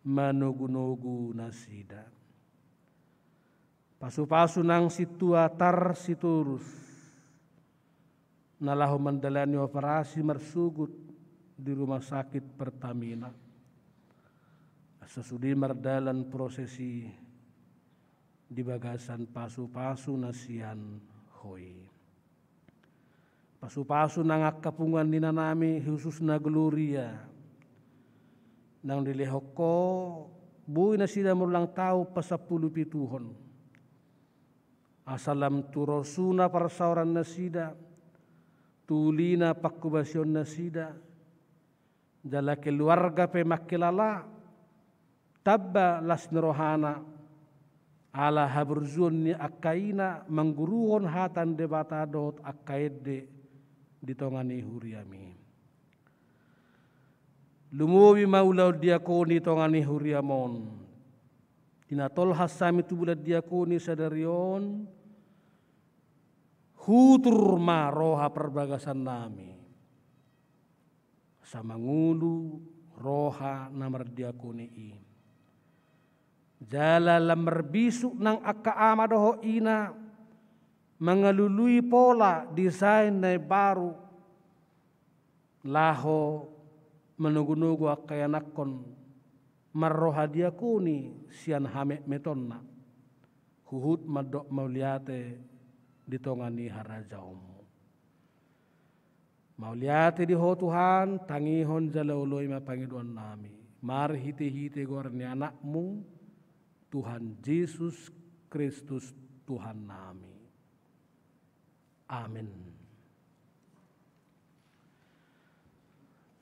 Manugu-nugu na sida. Pasu-pasu nang situatar siturus. Nalahu mandalani operasi marsugut di rumah sakit Pertamina. Sesudi mardalan prosesi di bagasan pasu-pasu nasian hoi. Pasu-pasu nang akapungan dinanami khusus na gloria. Nang dilehoko buhay na sila mulang tao pasapulu pituhon. Asalam turosuna para sauran na sida. Tulina pakubasyon na sida. Jala keluarga pe makilala. Tabba las nerohana. Ala haburzun ni akaina mangguruhon hatan debatadot akaede ditongani huriami. Lumuwi maulaw diakoni tongani huriamon. Tinatol hasami tubulad diakoni sadarion. Hutur ma roha perbagasan nami. Samangulu roha namar diakoni i. Jala lamar bisuk nang akaama doho ina. Mengalului pola desain na baru. Laho menunggu-nunggu akayanakon. Marroha diakoni sian hamek metonna. Huhut madok mauliate ditongani harajaumu. Mauliate di ho Tuhan tangihon jalauloi mapangiduan nami. Mari hite-hite gorni anakmu Tuhan Yesus Kristus Tuhan nami. Amin.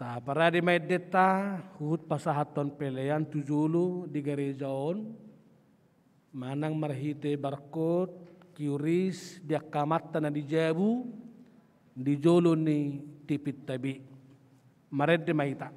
Ta para di maideta hut pasahaton pelean tujulu di gerejaon manang marhite barkot kiuris dia kamata na dijabu di jolo ni tipit tabi maredde maita.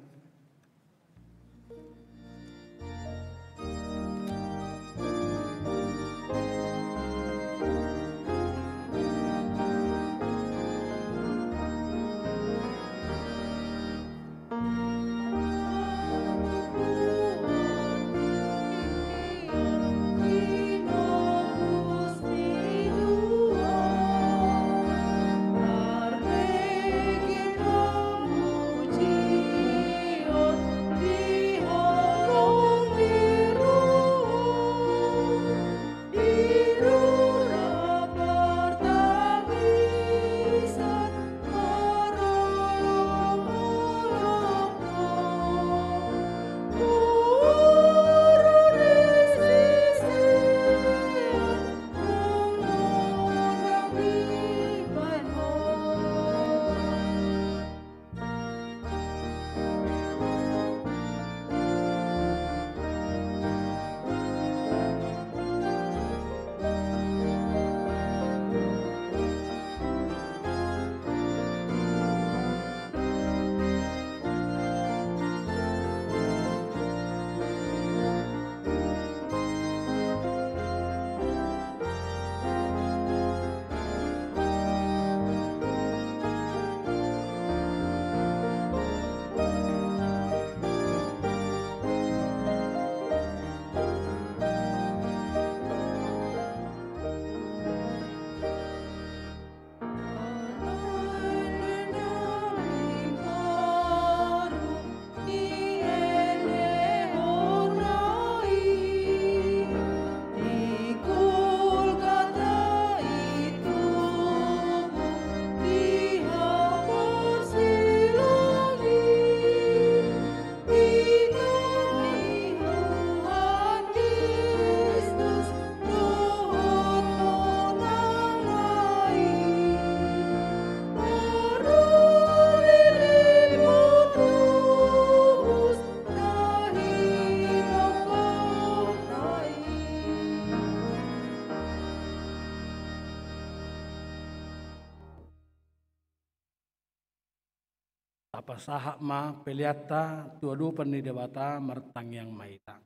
Tapa sahak ma peliata tua-dua ni debata martang yang maita.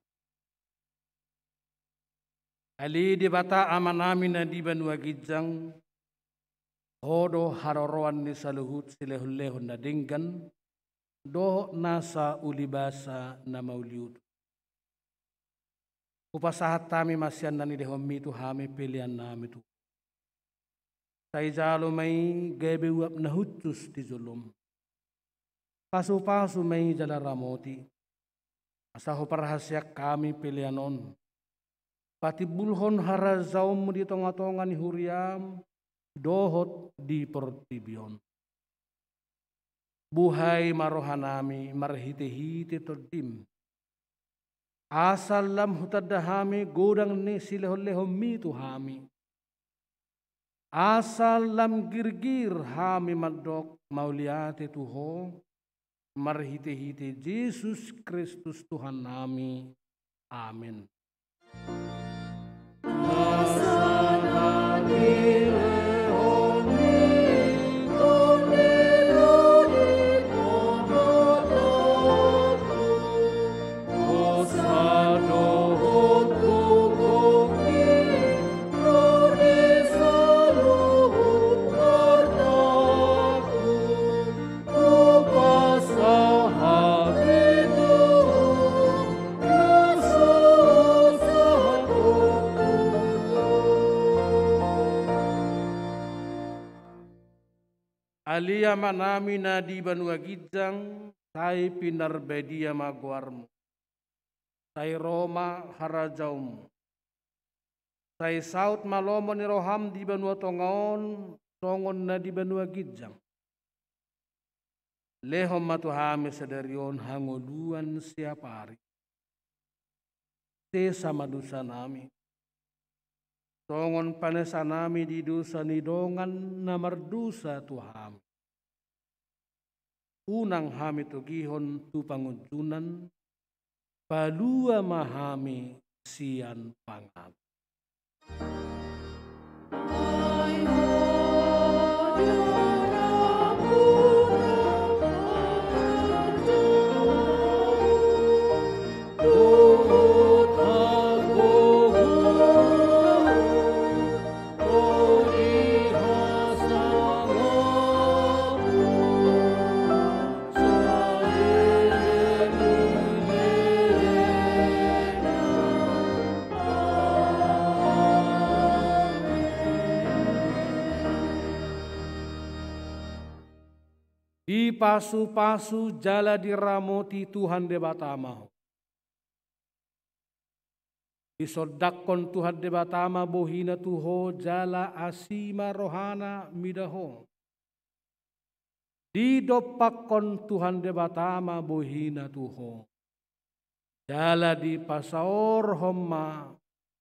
Ali debata amanami na di banua gijang hodo haroroan ni saluhut silehun-lehun na dinggan do nasa ulibasa na mauliud. Upasahat tami masyan na ni dehomi tu hami pilihan nami tu. Say jalo may gabe uap na hutus di zulum. Pasu-pasu may jala ramoti. Asaho parahasya kami pilihanon. Pati bulhon harazaum di tonga-tonga ni huriam. Dohot di portibion. Buhay marohanami marhite-hite todim. Asal lam hutadahami godang ni silehon-lehon mitu hami. Asal lam girgir hami madok mauliate tuho. Marhite-hite Yesus Kristus Tuhan nami. Amin. Alia manami na di banua gijang, say pinarbedia maguarmu. Say Roma harajaum. Say saut malomo ni roham di banua tongaon, tongon na di banua gijang. Lehom matuhame sedarion hangoluan siapari. Te sama dosa nami. Tongon panesa nami di dosa nidongan namardusa Tuhan. Unang hami tugihon tu pangunjunan, palua mahami sian pangam. Di pasu-pasu jala diramoti Tuhan debatama. Disodakon Tuhan debatama bohina tuho jala asima rohana midaho. Didopakon Tuhan debatama bohina tuho. Jala di pasaor homma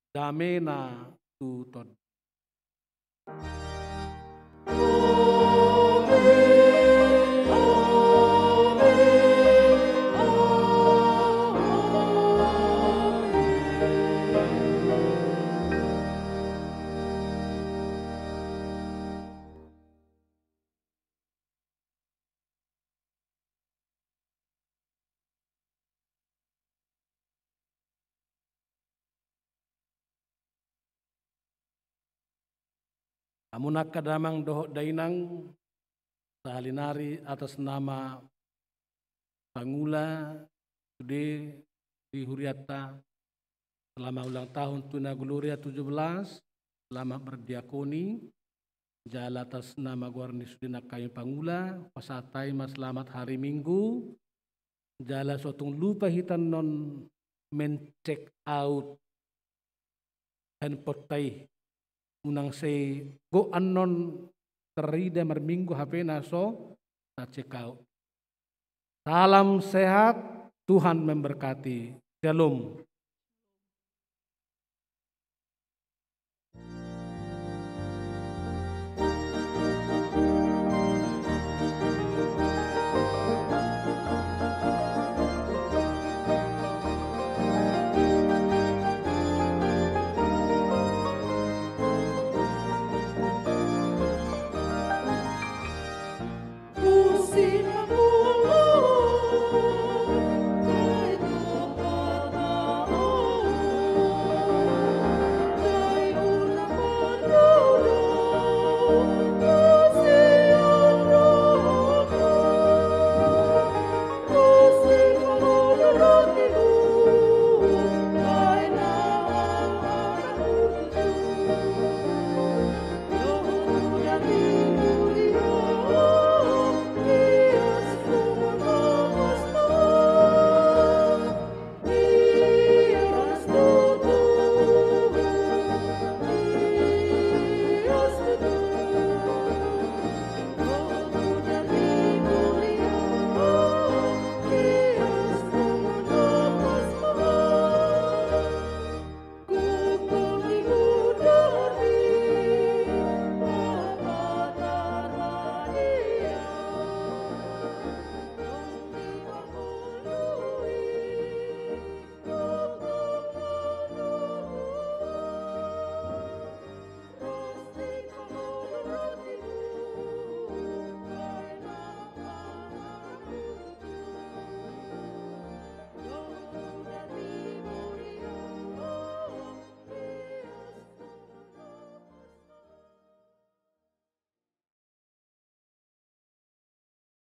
damena tutod. Amunak kadamang dohok dainang sahalinari atas nama Pangula Sude di Huriata selama ulang tahun Tuna Gloria 17 selama berdiakoni jala atas nama Guarni Sudina Kayu Pangula pasatai mas selamat hari Minggu jala sotong lupa hitan non men-check out handpotai unang say go anon terida marminggu HP naso tak check out. Salam sehat, Tuhan memberkati. Shalom.